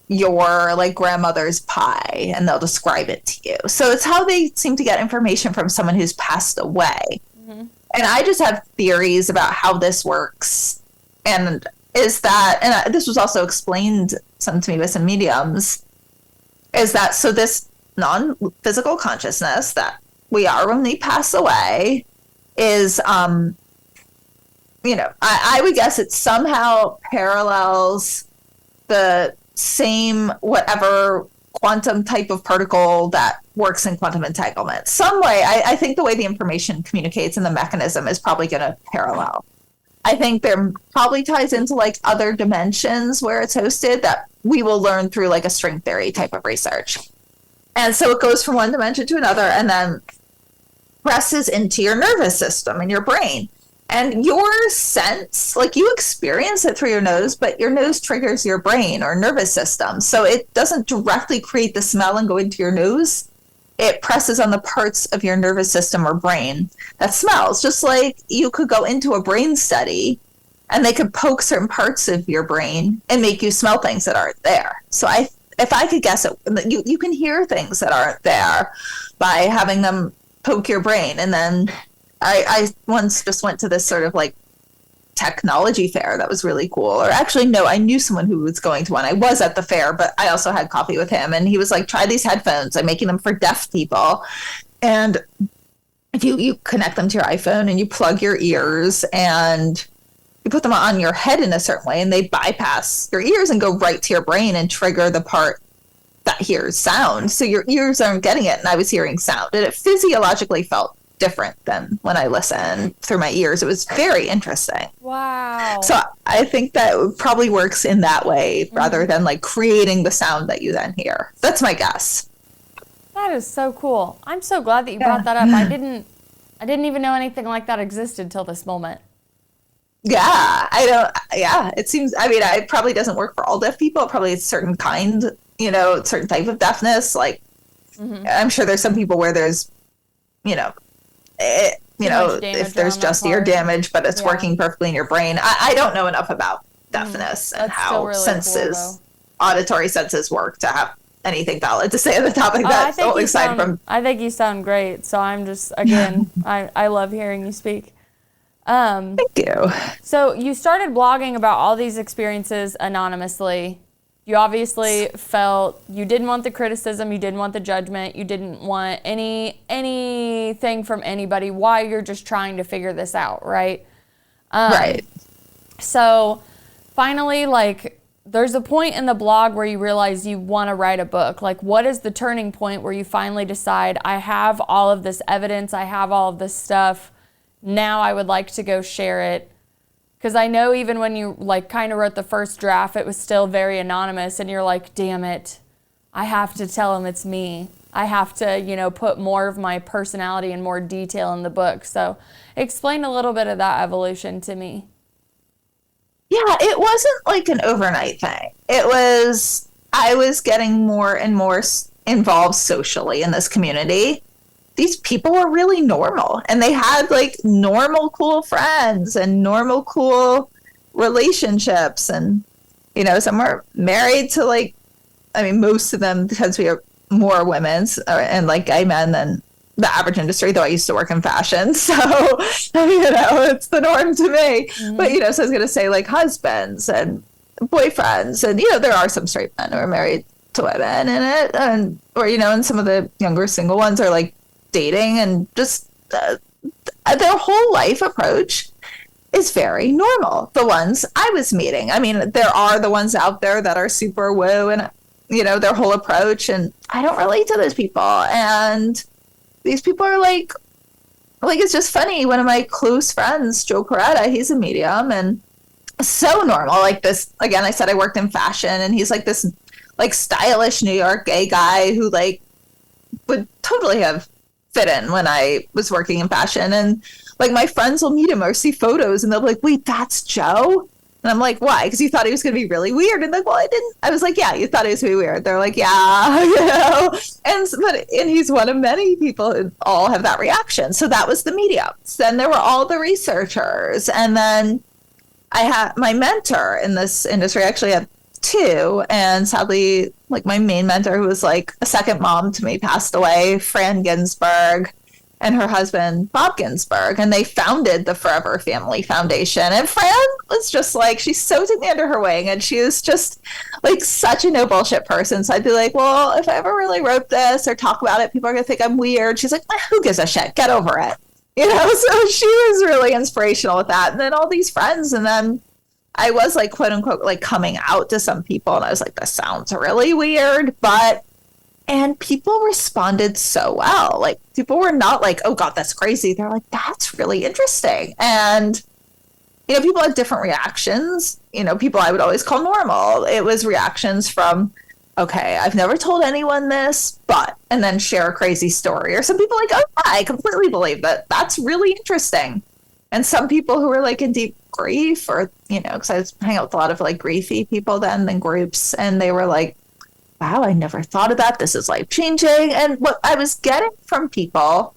your like grandmother's pie, and they'll describe it to you. So it's how they seem to get information from someone who's passed away. And I just have theories about how this works, and this was also explained some to me by some mediums, is that so this non-physical consciousness that we are when we pass away is I would guess it somehow parallels the same whatever quantum type of particle that works in quantum entanglement. Some way, I think the way the information communicates and the mechanism is probably going to parallel. I think there probably ties into like other dimensions where it's hosted that we will learn through like a string theory type of research. And so it goes from one dimension to another and then presses into your nervous system and your brain. And your sense, like you experience it through your nose, but your nose triggers your brain or nervous system. So it doesn't directly create the smell and go into your nose. It presses on the parts of your nervous system or brain that smells. Just like you could go into a brain study and they could poke certain parts of your brain and make you smell things that aren't there. So if I could guess it, you can hear things that aren't there by having them poke your brain. And then I once just went to this sort of like technology fair that was really cool. Or actually, no, I knew someone who was going to one. I was at the fair, but I also had coffee with him. And he was like, try these headphones. I'm making them for deaf people. And if you connect them to your iPhone and you plug your ears and you put them on your head in a certain way, and they bypass your ears and go right to your brain and trigger the part that hears sound. So your ears aren't getting it, and I was hearing sound. And it physiologically felt different than when I listened through my ears. It was very interesting. Wow. So I think that probably works in that way rather than like creating the sound that you then hear. That's my guess. That is so cool. I'm so glad that you brought that up. I didn't even know anything like that existed till this moment. Yeah, it seems, I mean, it probably doesn't work for all deaf people. Probably it's certain kind, certain type of deafness. Like, I'm sure there's some people where there's, if there's just ear damage, but it's working perfectly in your brain. I don't know enough about deafness and how really senses, auditory senses work to have anything valid to say on the topic. I think you sound great. So I'm just, again, I love hearing you speak. Thank you. So you started blogging about all these experiences anonymously. You obviously felt you didn't want the criticism, you didn't want the judgment, you didn't want anything from anybody while you're just trying to figure this out, right? Right. So finally, like, there's a point in the blog where you realize you want to write a book. Like, what is the turning point where you finally decide, I have all of this evidence, I have all of this stuff, now I would like to go share it? Because I know even when you like kind of wrote the first draft, it was still very anonymous, and you're like, damn it, I have to tell him it's me. I have to, put more of my personality and more detail in the book. So explain a little bit of that evolution to me. Yeah, it wasn't like an overnight thing. I was getting more and more involved socially in this community. these people were really normal, and they had like normal, cool friends and normal, cool relationships. And, you know, some were married to like, I mean, most of them tend to be more women's and like gay men than the average industry, though I used to work in fashion. So, you know, it's the norm to me. Mm-hmm. But, you know, so I was going to say like husbands and boyfriends. And, you know, there are some straight men who are married to women in it. And, or, you know, and some of the younger single ones are like dating, and just their whole life approach is very normal. The ones I was meeting. I mean, there are the ones out there that are super woo and, you know, their whole approach. And I don't relate to those people. And these people are like, it's just funny. One of my close friends, Joe Coretta, he's a medium and so normal. Like this, again, I said I worked in fashion, and he's like this like stylish New York gay guy who like would totally have fit in when I was working in fashion. And like my friends will meet him or see photos, and they'll be like, wait, that's Joe? And I'm like, why? Because you thought he was going to be really weird. And like, well, I didn't. I was like, yeah, you thought he was going to be weird. They're like, yeah, you know. And he's one of many people who all have that reaction. So that was the mediums. Then there were all the researchers. And then I had my mentor in this industry. I actually had two. And sadly, like my main mentor, who was like a second mom to me, passed away, Fran Ginsberg, and her husband, Bob Ginsberg, and they founded the Forever Family Foundation. And Fran was just like, she so took me under her wing, and she was just like such a no bullshit person. So I'd be like, well, if I ever really wrote this or talk about it, people are going to think I'm weird. She's like, who gives a shit? Get over it. You know, so she was really inspirational with that. And then all these friends, and then I was like, quote unquote, like coming out to some people, and I was like, this sounds really weird, and people responded so well. Like, people were not like, oh, God, that's crazy. They're like, that's really interesting. And, you know, people had different reactions. You know, people I would always call normal. It was reactions from, okay, I've never told anyone this, but, and then share a crazy story. Or some people like, oh, yeah, I completely believe that. That's really interesting. And some people who were like in deep grief, or, you know, because I was hanging out with a lot of like griefy people then in groups, and they were like, wow, I never thought of that. This is life changing. And what I was getting from people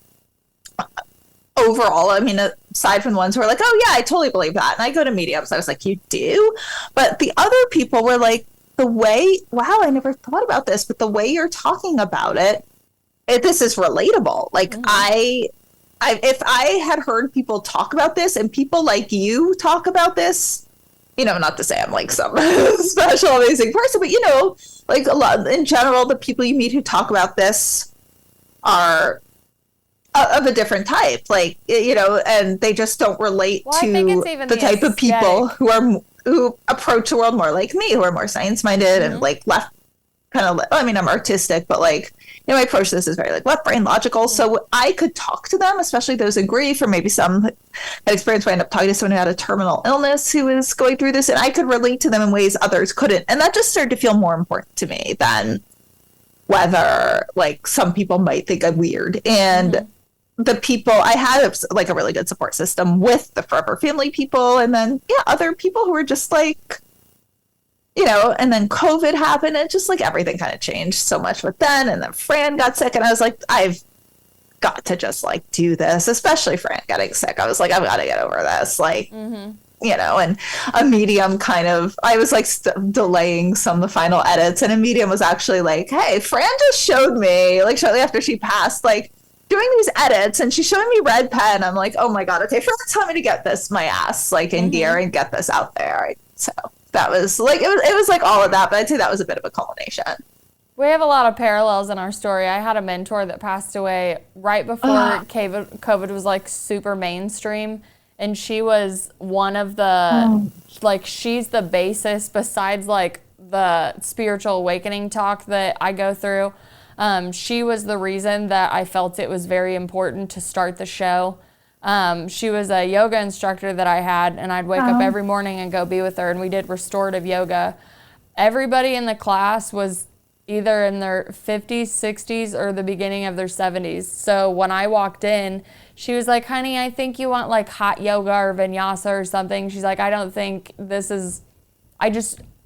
overall, I mean, aside from the ones who were like, oh yeah, I totally believe that. And I go to mediums. I was like, you do? But the other people were like, the way, wow, I never thought about this, but the way you're talking about it, this is relatable. Like if I had heard people talk about this, and people like you talk about this, you know, not to say I'm like some special, amazing person, but, you know, like a lot in general, the people you meet who talk about this are of a different type, like, you know, and they just don't relate to the type of people who approach the world more like me, who are more science minded and like left kind of, I mean, I'm artistic, but like, you know, my approach to this is very like left brain logical. So I could talk to them, especially those in grief, or maybe some had experience where I ended up talking to someone who had a terminal illness who was going through this, and I could relate to them in ways others couldn't. And that just started to feel more important to me than whether like some people might think I'm weird. And the people I had like a really good support system with the Forever Family people, and then other people who were just like, you know, and then COVID happened, and just like everything kind of changed so much with then. And then Fran got sick, and I was like, I've got to just like do this, especially Fran getting sick. I was like, I've got to get over this. Like, you know, and a medium kind of, I was like delaying some of the final edits, and a medium was actually like, hey, Fran just showed me, like shortly after she passed, like doing these edits, and she showed me red pen. I'm like, oh my God, okay, Fran's telling me to get this, my ass, like in gear and get this out there. So that was like, it was like all of that, but I'd say that was a bit of a culmination. We have a lot of parallels in our story. I had a mentor that passed away right before COVID was like super mainstream, and she was one of the, like, she's the basis besides like the spiritual awakening talk that I go through. She was the reason that I felt it was very important to start the show. She was a yoga instructor that I had, and I'd wake up every morning and go be with her, and we did restorative yoga. Everybody in the class was either in their 50s, 60s, or the beginning of their 70s. So when I walked in, she was like, honey, I think you want like hot yoga or vinyasa or something. She's like, I don't think this is,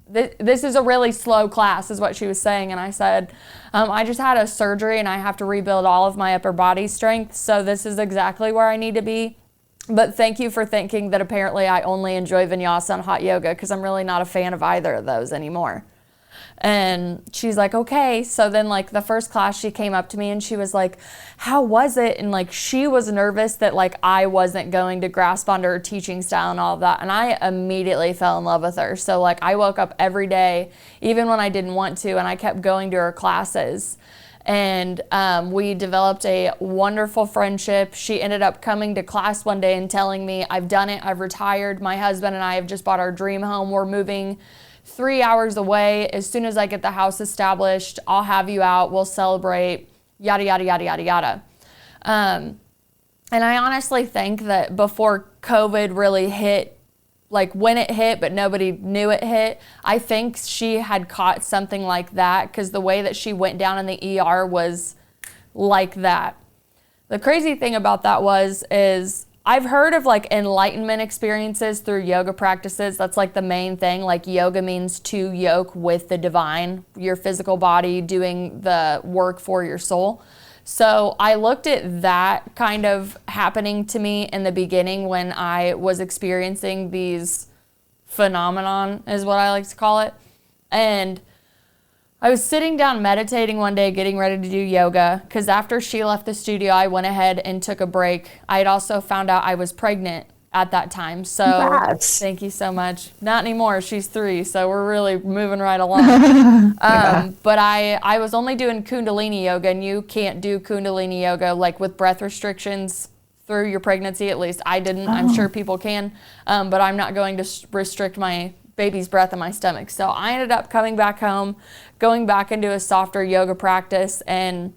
this is a really slow class, is what she was saying. And I said, I just had a surgery and I have to rebuild all of my upper body strength. So this is exactly where I need to be. But thank you for thinking that apparently I only enjoy vinyasa and hot yoga, because I'm really not a fan of either of those anymore. And she's like, okay. So then like the first class, she came up to me and she was like, how was it? And like, she was nervous that like I wasn't going to grasp onto her teaching style and all of that. And I immediately fell in love with her. So like I woke up every day, even when I didn't want to, and I kept going to her classes. And we developed a wonderful friendship. She ended up coming to class one day and telling me, I've done it, I've retired. My husband and I have just bought our dream home. We're moving 3 hours away. As soon as I get the house established, I'll have you out. We'll celebrate, yada, yada, yada, yada, yada. And I honestly think that before COVID really hit, like when it hit, but nobody knew it hit, I think she had caught something like that, because the way that she went down in the ER was like that. The crazy thing about that is I've heard of like enlightenment experiences through yoga practices. That's like the main thing. Like yoga means to yoke with the divine, your physical body doing the work for your soul. So I looked at that kind of happening to me in the beginning when I was experiencing these phenomenon, is what I like to call it. And I was sitting down meditating one day, getting ready to do yoga, because after she left the studio, I went ahead and took a break. I had also found out I was pregnant at that time. So Congrats. Thank you so much. Not anymore. She's 3, so we're really moving right along. But I was only doing Kundalini yoga, and you can't do Kundalini yoga like with breath restrictions through your pregnancy. At least I didn't. I'm sure people can, but I'm not going to restrict my baby's breath in my stomach. So I ended up coming back home, going back into a softer yoga practice, and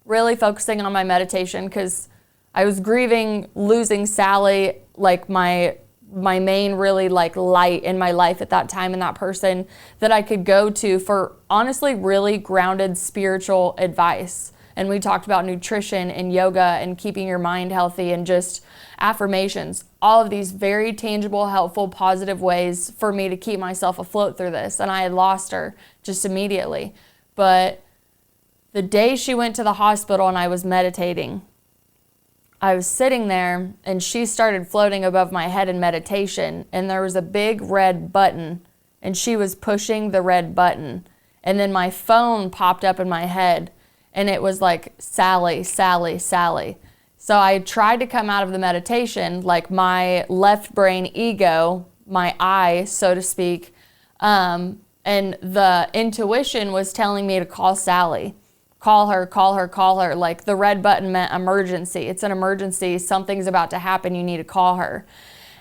really focusing on my meditation, because I was grieving losing Sally, like my main really like light in my life at that time, and that person that I could go to for honestly really grounded spiritual advice. And we talked about nutrition and yoga and keeping your mind healthy and just affirmations, all of these very tangible, helpful, positive ways for me to keep myself afloat through this. And I had lost her just immediately. But the day she went to the hospital and I was meditating, I was sitting there and she started floating above my head in meditation, and there was a big red button and she was pushing the red button. And then my phone popped up in my head and it was like, Sally, Sally, Sally. So I tried to come out of the meditation, like my left brain ego, my I, so to speak, and the intuition was telling me to call Sally. Call her, call her, call her. Like the red button meant emergency. It's an emergency. Something's about to happen. You need to call her.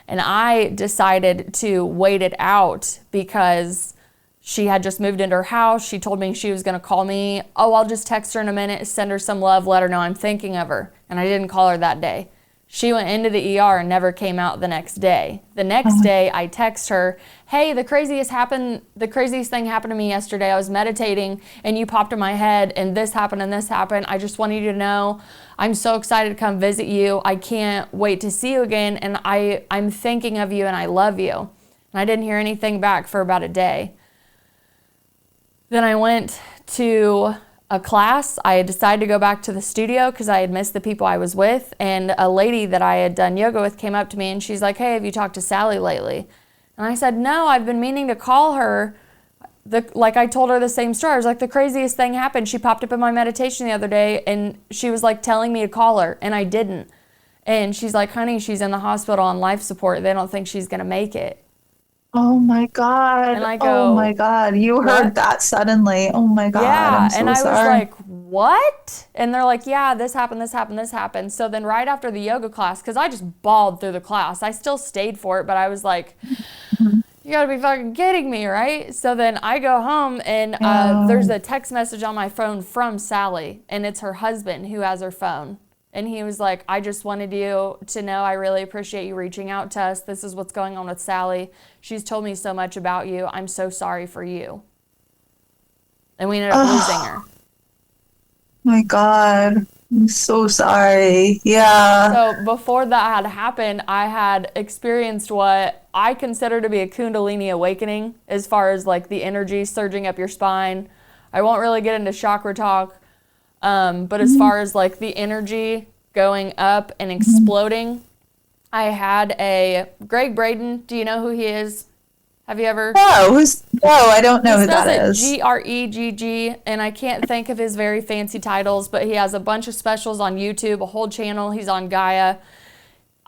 And I decided to wait it out because she had just moved into her house. She told me she was going to call me. Oh, I'll just text her in a minute, send her some love, let her know I'm thinking of her. And I didn't call her that day. She went into the ER and never came out the next day. The next day, I text her, hey, the craziest thing happened to me yesterday. I was meditating and you popped in my head and this happened and this happened. I just wanted you to know I'm so excited to come visit you. I can't wait to see you again. And I'm thinking of you and I love you. And I didn't hear anything back for about a day. Then I went to a class. I had decided to go back to the studio because I had missed the people I was with, and a lady that I had done yoga with came up to me and she's like, hey, have you talked to Sally lately? And I said, no, I've been meaning to call her. Like I told her the same story. I was like, the craziest thing happened. She popped up in my meditation the other day and she was like telling me to call her and I didn't. And she's like, honey, she's in the hospital on life support. They don't think she's going to make it. Oh my God. And I go, oh my God. You heard that suddenly. Oh my God. Yeah. I'm so and I sorry. was like, what? And they're like, yeah, this happened, this happened, this happened. So then right after the yoga class, because I just bawled through the class. I still stayed for it, but I was like, you gotta be fucking kidding me, right? So then I go home and there's a text message on my phone from Sally, and it's her husband who has her phone. And he was like, I just wanted you to know I really appreciate you reaching out to us. This is what's going on with Sally. She's told me so much about you. I'm so sorry for you. And we ended up losing her. My God. I'm so sorry. Yeah. So before that had happened, I had experienced what I consider to be a Kundalini awakening as far as like the energy surging up your spine. I won't really get into chakra talk, but as far as like the energy going up and exploding, I had a Greg Braden. Do you know who he is? Have you ever? No, I don't know who that is. Gregg, and I can't think of his very fancy titles, but he has a bunch of specials on YouTube, a whole channel. He's on Gaia.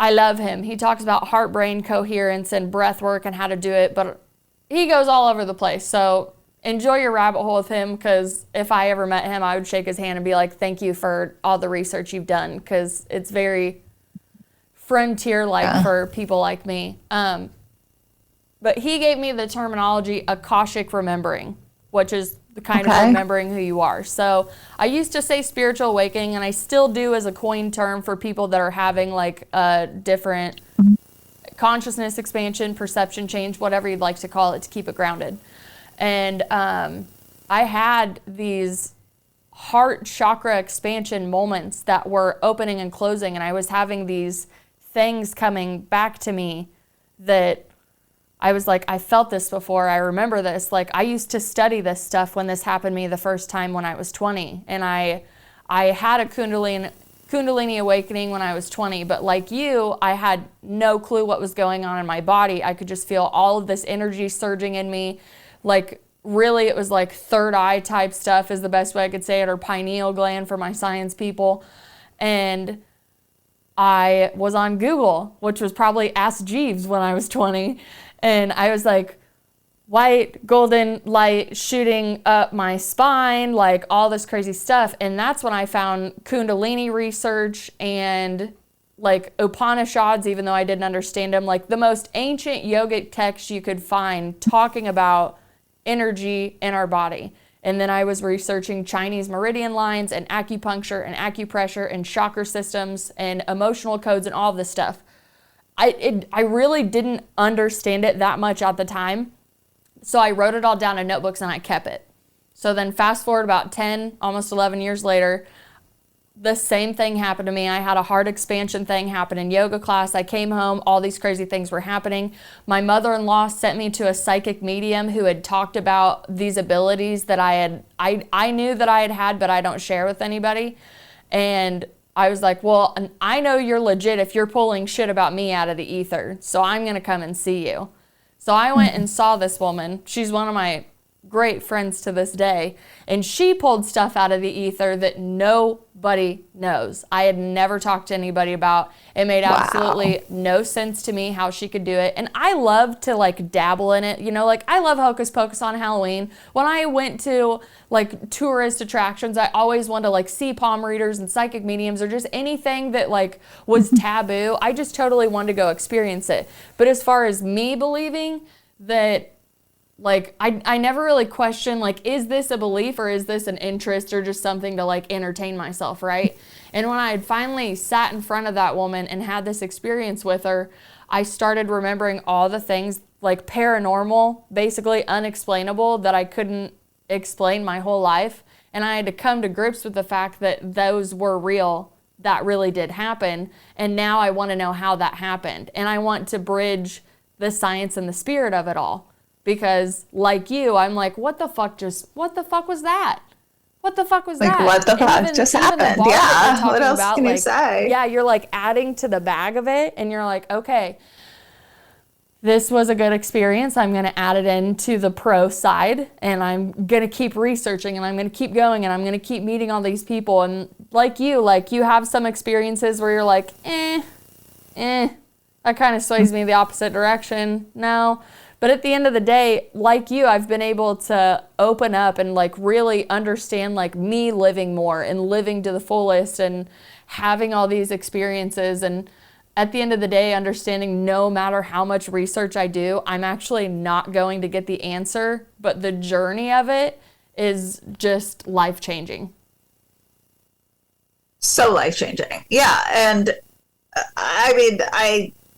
I love him. He talks about heart-brain coherence and breath work and how to do it, but he goes all over the place. So enjoy your rabbit hole with him, because if I ever met him, I would shake his hand and be like, thank you for all the research you've done, because it's very frontier-like for people like me. But he gave me the terminology Akashic remembering, which is the kind of remembering who you are. So I used to say spiritual awakening, and I still do as a coined term for people that are having like a different consciousness expansion, perception change, whatever you'd like to call it, to keep it grounded. And I had these heart chakra expansion moments that were opening and closing, and I was having these things coming back to me that I was like, I felt this before. I remember this. Like, I used to study this stuff when this happened to me the first time when I was 20. And I had a Kundalini awakening when I was 20. But like you, I had no clue what was going on in my body. I could just feel all of this energy surging in me. Like, really, it was like third eye type stuff is the best way I could say it, or pineal gland for my science people. And I was on Google, which was probably Ask Jeeves when I was 20. And I was like, white, golden light shooting up my spine, like all this crazy stuff. And that's when I found Kundalini research and like Upanishads, even though I didn't understand them, like the most ancient yogic texts you could find talking about energy in our body. And then I was researching Chinese meridian lines and acupuncture and acupressure and chakra systems and emotional codes and all of this stuff. I really didn't understand it that much at the time. So I wrote it all down in notebooks and I kept it. So then fast forward about 10, almost 11 years later, the same thing happened to me. I had a heart expansion thing happen in yoga class. I came home, all these crazy things were happening. My mother-in-law sent me to a psychic medium who had talked about these abilities that I knew that I had, but I don't share with anybody. And I was like, well, I know you're legit if you're pulling shit about me out of the ether, so I'm going to come and see you. So I went and saw this woman. She's one of my great friends to this day, and she pulled stuff out of the ether that nobody knows. I had never talked to anybody about. It made absolutely no sense to me how she could do it. And I love to like dabble in it, you know, like I love hocus pocus on Halloween. When I went to like tourist attractions, I always wanted to like see palm readers and psychic mediums or just anything that like was taboo. I just totally wanted to go experience it. But as far as me believing that, like, I never really questioned, like, is this a belief or is this an interest or just something to, like, entertain myself, right? And when I had finally sat in front of that woman and had this experience with her, I started remembering all the things, like, paranormal, basically unexplainable, that I couldn't explain my whole life. And I had to come to grips with the fact that those were real, that really did happen. And now I want to know how that happened. And I want to bridge the science and the spirit of it all. Because like you, I'm like, what the fuck was that? What the fuck was that? What the fuck just happened? Yeah. What else can you say? Yeah, you're like adding to the bag of it and you're like, okay, this was a good experience. I'm going to add it into the pro side and I'm going to keep researching and I'm going to keep going and I'm going to keep meeting all these people. And like you have some experiences where you're like, that kind of sways me the opposite direction. No. But at the end of the day, like you, I've been able to open up and like really understand like me living more and living to the fullest and having all these experiences. And at the end of the day, understanding no matter how much research I do, I'm actually not going to get the answer, but the journey of it is just life-changing. So life-changing. Yeah. And I mean,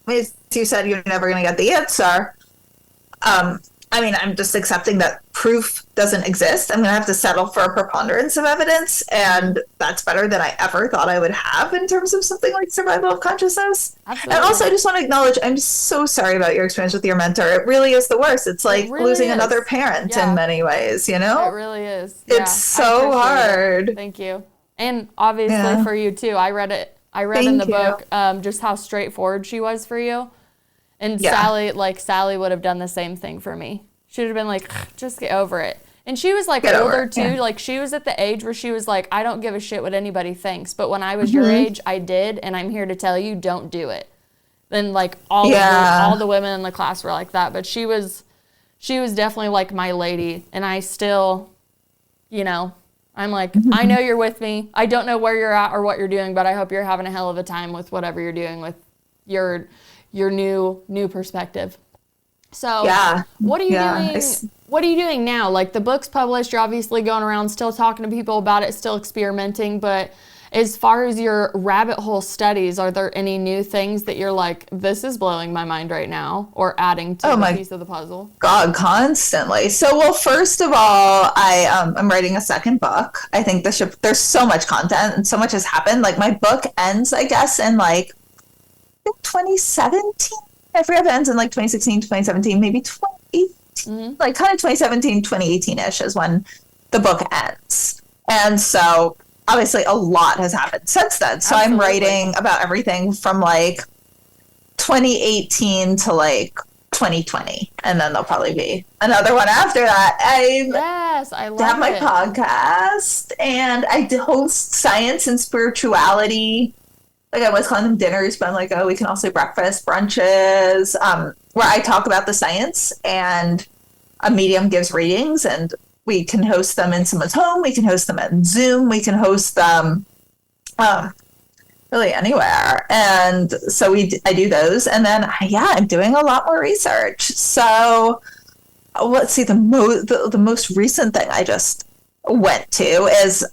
as you said, you're never going to get the answer. I'm just accepting that proof doesn't exist. I'm going to have to settle for a preponderance of evidence, and that's better than I ever thought I would have in terms of something like survival of consciousness. Absolutely. And also, I just want to acknowledge, I'm so sorry about your experience with your mentor. It really is the worst. It's like losing another parent in many ways, you know? It really is. It's so hard. It. Thank you. And obviously for you too. I read in the book just how straightforward she was for you. And Sally would have done the same thing for me. She would have been like, just get over it. And she was like older too. Yeah. Like she was at the age where she was like, I don't give a shit what anybody thinks. But when I was your age, I did. And I'm here to tell you, don't do it. Then like all the women in the class were like that. But she was definitely like my lady. And I still, I'm like, I know you're with me. I don't know where you're at or what you're doing, but I hope you're having a hell of a time with whatever you're doing with your new perspective. So what are you doing? What are you doing now? Like the book's published, you're obviously going around still talking to people about it, still experimenting, but as far as your rabbit hole studies, are there any new things that you're like, this is blowing my mind right now, or adding to the piece of the puzzle? God, constantly. So, well, first of all, I'm writing a second book. I think there's so much content and so much has happened. Like my book ends, I guess, in like 2017. I forget if it ends in like 2016, 2017, maybe 2018, like kind of 2017, 2018-ish is when the book ends. And so obviously a lot has happened since then. So I'm writing about everything from like 2018 to like 2020. And then there'll probably be another one after that. I have my podcast, and I host science and spirituality. Like I was calling them dinners, but I'm like, we can also breakfast, brunches, where I talk about the science and a medium gives readings, and we can host them in someone's home. We can host them on Zoom. We can host them really anywhere. And so I do those. And then, I'm doing a lot more research. So let's see, the most recent thing I just went to is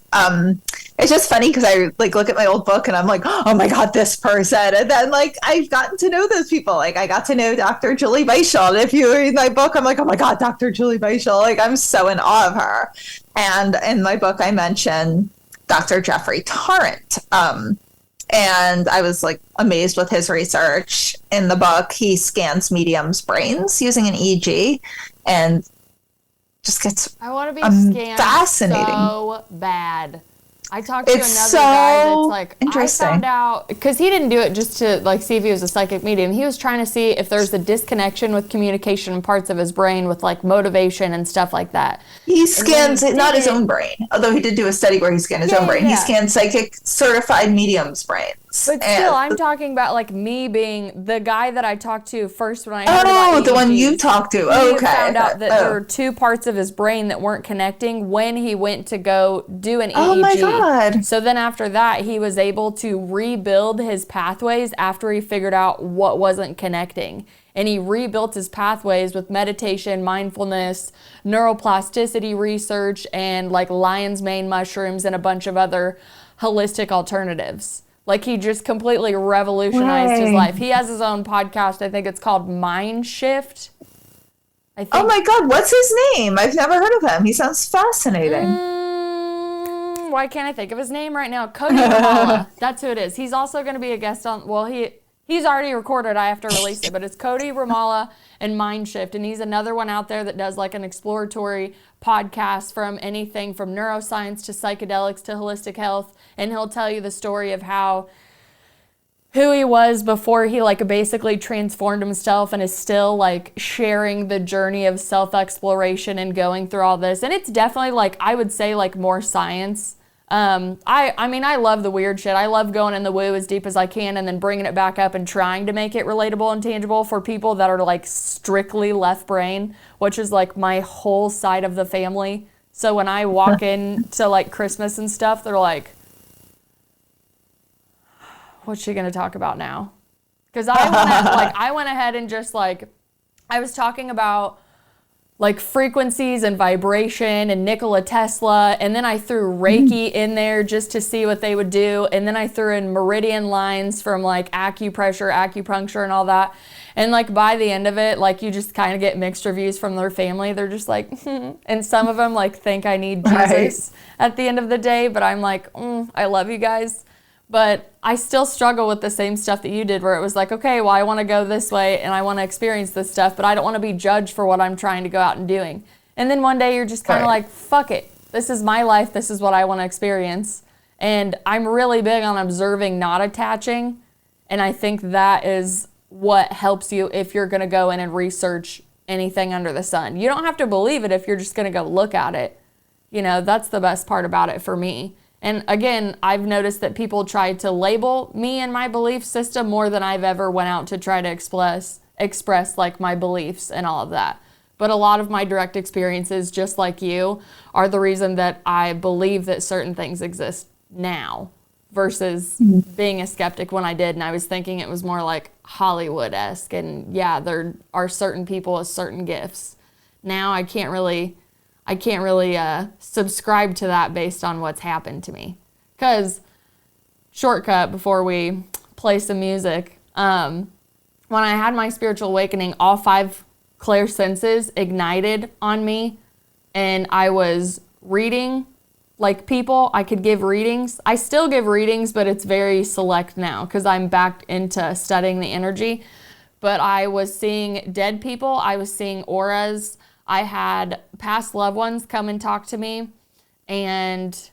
it's just funny because I like look at my old book and I'm like, oh my God, this person. And then like I've gotten to know those people. Like I got to know Dr. Julie Beischel. And if you read my book, I'm like, oh my God, Dr. Julie Beischel. Like I'm so in awe of her. And in my book, I mention Dr. Jeffrey Tarrant. And I was like amazed with his research. In the book, he scans mediums' brains using an EEG and just gets fascinating. So bad. I talked to another guy that's like, interesting. I found out, because he didn't do it just to like see if he was a psychic medium. He was trying to see if there's a disconnection with communication in parts of his brain with like motivation and stuff like that. He scans not his own brain, although he did do a study where he scanned his own brain. He scanned psychic certified mediums' brains. But still, I'm talking about like me being the guy that I talked to first when I heard about the one you talked to. He found out that there were two parts of his brain that weren't connecting when he went to go do an EEG. Oh my God. So then after that, he was able to rebuild his pathways after he figured out what wasn't connecting. And he rebuilt his pathways with meditation, mindfulness, neuroplasticity research, and like lion's mane mushrooms and a bunch of other holistic alternatives. Like he just completely revolutionized his life. He has his own podcast. I think it's called Mind Shift. Oh my God, what's his name? I've never heard of him. He sounds fascinating. Why can't I think of his name right now? Cody Ramala. That's who it is. He's also going to be a guest on, he's already recorded. I have to release it, but it's Cody Ramala and Mind Shift. And he's another one out there that does like an exploratory podcast from anything from neuroscience to psychedelics to holistic health. And he'll tell you the story of who he was before he like basically transformed himself, and is still like sharing the journey of self-exploration and going through all this. And it's definitely like, I would say like more science. I love the weird shit. I love going in the woo as deep as I can and then bringing it back up and trying to make it relatable and tangible for people that are like strictly left brain, which is like my whole side of the family. So when I walk into like Christmas and stuff, they're like, what's she gonna talk about now? Because I went ahead and just like, I was talking about like frequencies and vibration and Nikola Tesla, and then I threw Reiki in there just to see what they would do, and then I threw in meridian lines from like acupressure, acupuncture, and all that. And like by the end of it, like you just kind of get mixed reviews from their family. They're just like, and some of them like think I need Jesus at the end of the day, but I'm like, I love you guys. But I still struggle with the same stuff that you did, where it was like, okay, well, I want to go this way and I want to experience this stuff, but I don't want to be judged for what I'm trying to go out and doing. And then one day you're just kind of like, fuck it. This is my life. This is what I want to experience. And I'm really big on observing, not attaching. And I think that is what helps you if you're going to go in and research anything under the sun. You don't have to believe it if you're just going to go look at it. You know, that's the best part about it for me. And again, I've noticed that people try to label me and my belief system more than I've ever went out to try to express like my beliefs and all of that. But a lot of my direct experiences, just like you, are the reason that I believe that certain things exist now versus being a skeptic when I did. And I was thinking it was more like Hollywood-esque. And yeah, there are certain people with certain gifts. Now I can't really subscribe to that based on what's happened to me. Because, shortcut before we play some music, when I had my spiritual awakening, all 5 clairsenses ignited on me, and I was reading like people. I could give readings. I still give readings, but it's very select now because I'm back into studying the energy. But I was seeing dead people. I was seeing auras. I had past loved ones come and talk to me, and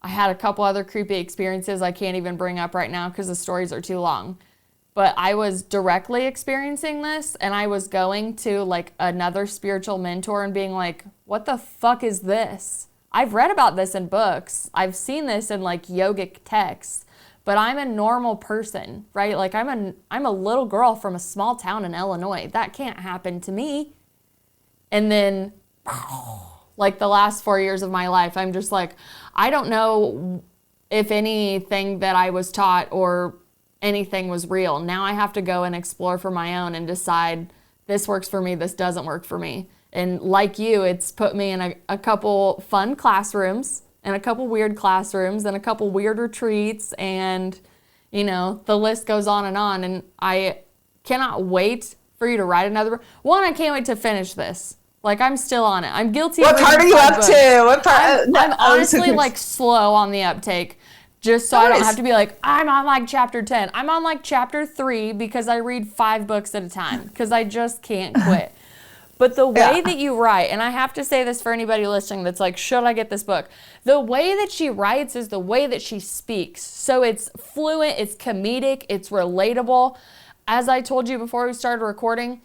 I had a couple other creepy experiences I can't even bring up right now because the stories are too long. But I was directly experiencing this, and I was going to like another spiritual mentor and being like, what the fuck is this? I've read about this in books. I've seen this in like yogic texts, but I'm a normal person, right? Like I'm a little girl from a small town in Illinois. That can't happen to me. And then like the last 4 years of my life, I'm just like, I don't know if anything that I was taught or anything was real. Now I have to go and explore for my own and decide this works for me, this doesn't work for me. And like you, it's put me in a couple fun classrooms and a couple weird classrooms and a couple weird retreats, and you know, the list goes on. And I cannot wait for you to write another. One, I can't wait to finish this. Like, I'm still on it. I'm guilty. What part are you up to? What part? I'm honestly like slow on the uptake. Just so I don't have to be like, I'm on like chapter 10. I'm on like chapter 3 because I read 5 books at a time because I just can't quit. But the way that you write, and I have to say this for anybody listening that's like, should I get this book? The way that she writes is the way that she speaks. So it's fluent, it's comedic, it's relatable. As I told you before we started recording,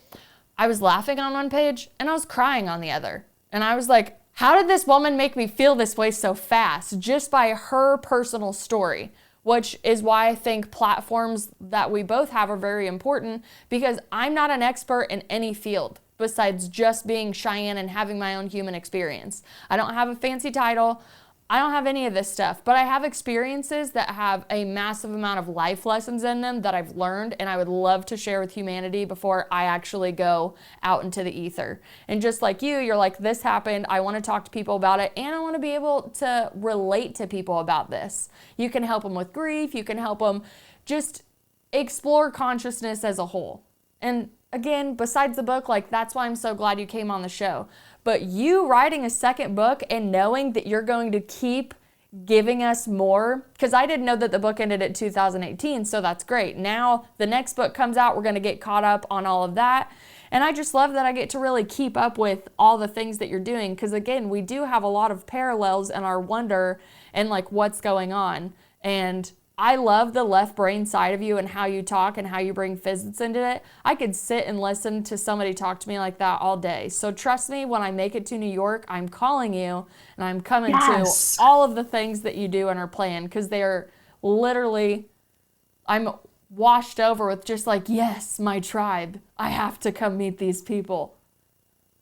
I was laughing on one page and I was crying on the other. And I was like, how did this woman make me feel this way so fast just by her personal story? Which is why I think platforms that we both have are very important, because I'm not an expert in any field besides just being Cheyenne and having my own human experience. I don't have a fancy title. I don't have any of this stuff, but I have experiences that have a massive amount of life lessons in them that I've learned, and I would love to share with humanity before I actually go out into the ether. And just like you're like, this happened, I want to talk to people about it, and I want to be able to relate to people about this. You can help them with grief, you can help them just explore consciousness as a whole. And again, besides the book, like that's why I'm so glad you came on the show. But you writing a second book and knowing that you're going to keep giving us more, because I didn't know that the book ended at 2018, so that's great. Now the next book comes out, we're going to get caught up on all of that. And I just love that I get to really keep up with all the things that you're doing, because again, we do have a lot of parallels in our wonder and like what's going on. And I love the left brain side of you and how you talk and how you bring physics into it. I could sit and listen to somebody talk to me like that all day. So trust me, when I make it to New York, I'm calling you and I'm coming to all of the things that you do and are planned, because they are literally, I'm washed over with just like, yes, my tribe. I have to come meet these people.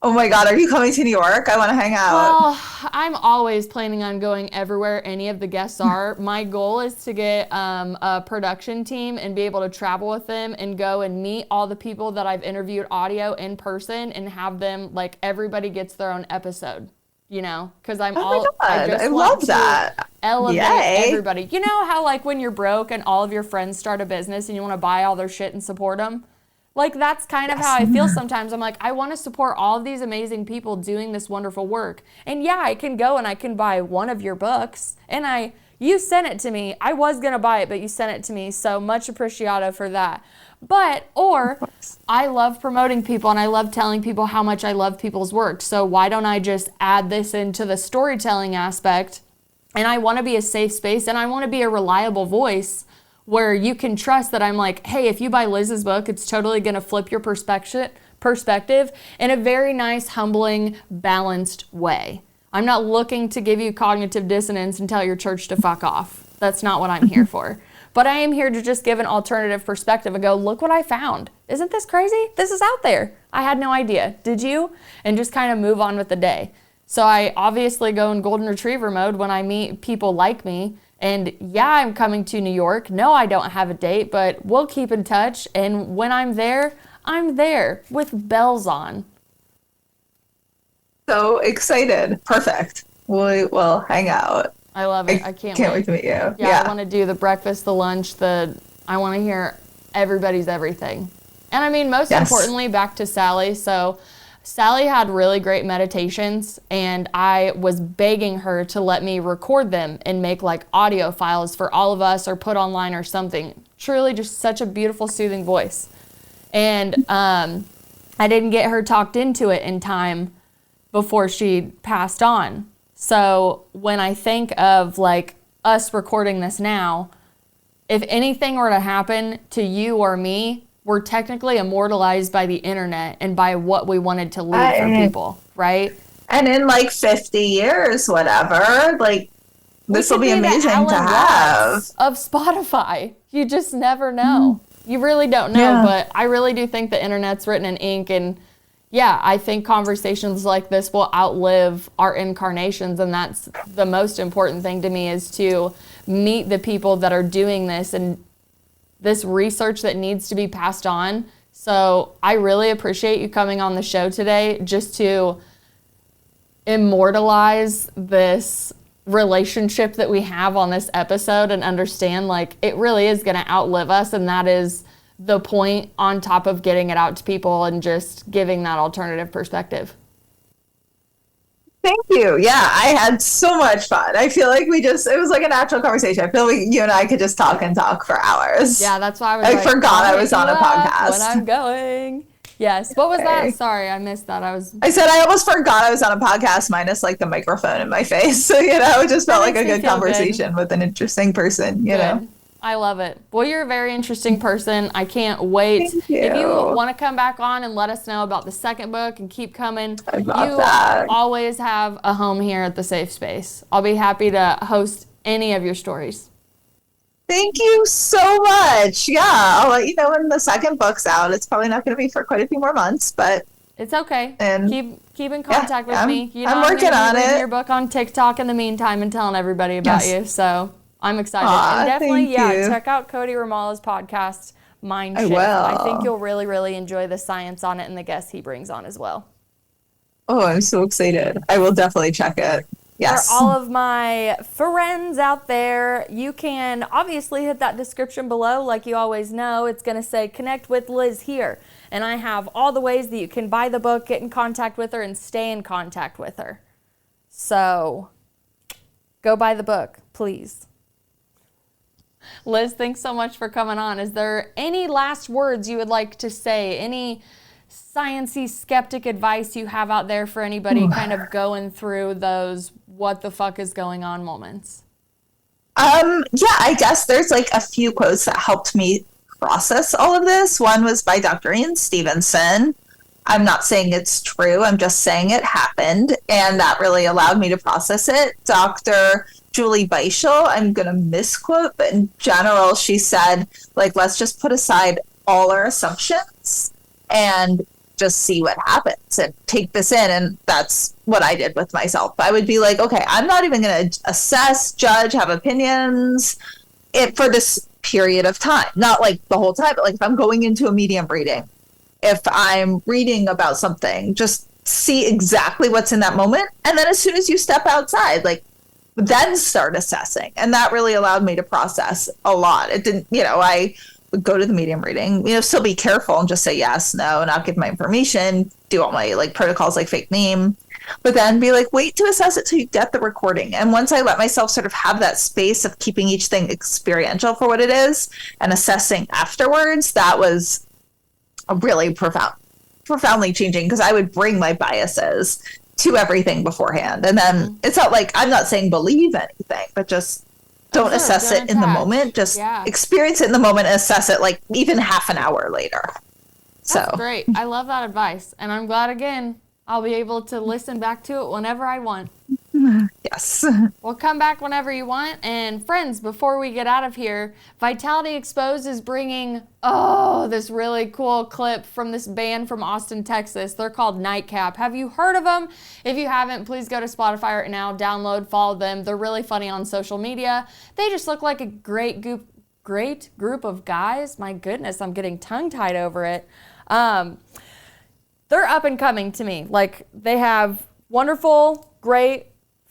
Oh my God, are you coming to New York? I want to hang out. Well, I'm always planning on going everywhere any of the guests are. My goal is to get a production team and be able to travel with them and go and meet all the people that I've interviewed audio in person and have them, like, everybody gets their own episode, you know? Because I love that. Elevate everybody. You know how, like, when you're broke and all of your friends start a business and you want to buy all their shit and support them? Like, that's kind of how I feel sometimes. I'm like, I want to support all of these amazing people doing this wonderful work. And yeah, I can go and I can buy one of your books. And you sent it to me. I was going to buy it, but you sent it to me. So much appreciato for that. Or I love promoting people and I love telling people how much I love people's work. So why don't I just add this into the storytelling aspect? And I want to be a safe space and I want to be a reliable voice where you can trust that I'm like, hey, if you buy Liz's book, it's totally going to flip your perspective in a very nice, humbling, balanced way. I'm not looking to give you cognitive dissonance and tell your church to fuck off. That's not what I'm here for. But I am here to just give an alternative perspective and go, look what I found. Isn't this crazy? This is out there. I had no idea. Did you? And just kind of move on with the day. So I obviously go in golden retriever mode when I meet people like me. And yeah, I'm coming to New York. No, I don't have a date, but we'll keep in touch. And when I'm there with bells on. So excited. Perfect. We'll hang out. I love it. I can't wait to meet you. Yeah, I want to do the breakfast, the lunch, I want to hear everybody's everything. And I mean, most importantly, back to Sally. So Sally had really great meditations and I was begging her to let me record them and make like audio files for all of us or put online or something. Truly just such a beautiful, soothing voice. And I didn't get her talked into it in time before she passed on. So when I think of like us recording this now, if anything were to happen to you or me, we're technically immortalized by the internet and by what we wanted to leave for people, right? And in like 50 years, whatever, like this will be amazing to have. Of Spotify. You just never know. You really don't know, but I really do think the internet's written in ink. And yeah, I think conversations like this will outlive our incarnations. And that's the most important thing to me, is to meet the people that are doing this and this research that needs to be passed on. So I really appreciate you coming on the show today just to immortalize this relationship that we have on this episode and understand like it really is going to outlive us, and that is the point, on top of getting it out to people and just giving that alternative perspective. Thank you. Yeah, I had so much fun. I feel like it was like a natural conversation. I feel like you and I could just talk and talk for hours. Yeah, that's why I forgot I was on a podcast. When I'm going. Yes. What was that? Sorry, I missed that. I said I almost forgot I was on a podcast minus like the microphone in my face. So, it just felt like a good conversation with an interesting person, you know. I love it. Well, you're a very interesting person. I can't wait. Thank you. If you want to come back on and let us know about the second book and keep coming, you always have a home here at the Safe Space. I'll be happy to host any of your stories. Thank you so much. Yeah, I'll let you know when the second book's out. It's probably not going to be for quite a few more months, but it's okay. And keep in contact with me. I'm working on it. Your book on TikTok in the meantime and telling everybody about you. So I'm excited. And definitely, check out Cody Ramala's podcast, Mind Shift. I think you'll really, really enjoy the science on it and the guests he brings on as well. Oh, I'm so excited. I will definitely check it. Yes. For all of my friends out there, you can obviously hit that description below. Like you always know, it's going to say connect with Liz here. And I have all the ways that you can buy the book, get in contact with her, and stay in contact with her. So go buy the book, please. Liz, thanks so much for coming on. Is there any last words you would like to say? Any sciencey-skeptic advice you have out there for anybody kind of going through those what the fuck is going on moments? I guess there's like a few quotes that helped me process all of this. One was by Dr. Ian Stevenson. I'm not saying it's true. I'm just saying it happened. And that really allowed me to process it. Dr. Julie Beischel, I'm going to misquote, but in general, she said, like, let's just put aside all our assumptions and just see what happens and take this in. And that's what I did with myself. I would be like, okay, I'm not even going to assess, judge, have opinions for this period of time. Not like the whole time, but like if I'm going into a medium reading, if I'm reading about something, just see exactly what's in that moment. And then as soon as you step outside, like, then start assessing. And that really allowed me to process a lot. It didn't, I go to the medium reading, still be careful and just say yes, no, not give my information, do all my like protocols like fake name, but then be like, wait to assess it till you get the recording. And once I let myself sort of have that space of keeping each thing experiential for what it is and assessing afterwards, that was a really profoundly changing, because I would bring my biases to everything beforehand. And then it's not like, I'm not saying believe anything, but just don't assess it in the moment. Just experience it in the moment and assess it like even half an hour later. That's great. I love that advice. And I'm glad, again, I'll be able to listen back to it whenever I want. Yes. Well, come back whenever you want. And friends, before we get out of here, Vitality Exposed is bringing, this really cool clip from this band from Austin, Texas. They're called Nightcap. Have you heard of them? If you haven't, please go to Spotify right now, download, follow them. They're really funny on social media. They just look like a great group of guys. My goodness, I'm getting tongue-tied over it. They're up and coming to me. Like, they have wonderful, great,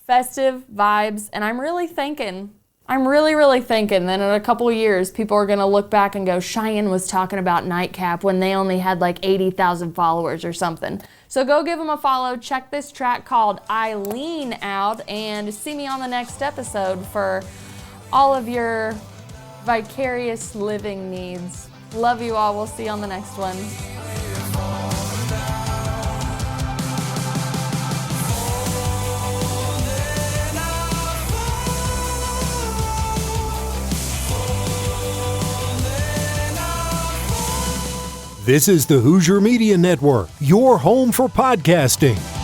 festive vibes, and I'm really thinking that in a couple of years, people are gonna look back and go, Cheyenne was talking about Nightcap when they only had like 80,000 followers or something. So go give them a follow, check this track called Eileen out, and see me on the next episode for all of your vicarious living needs. Love you all. We'll see you on the next one. This is the Hoosier Media Network, your home for podcasting.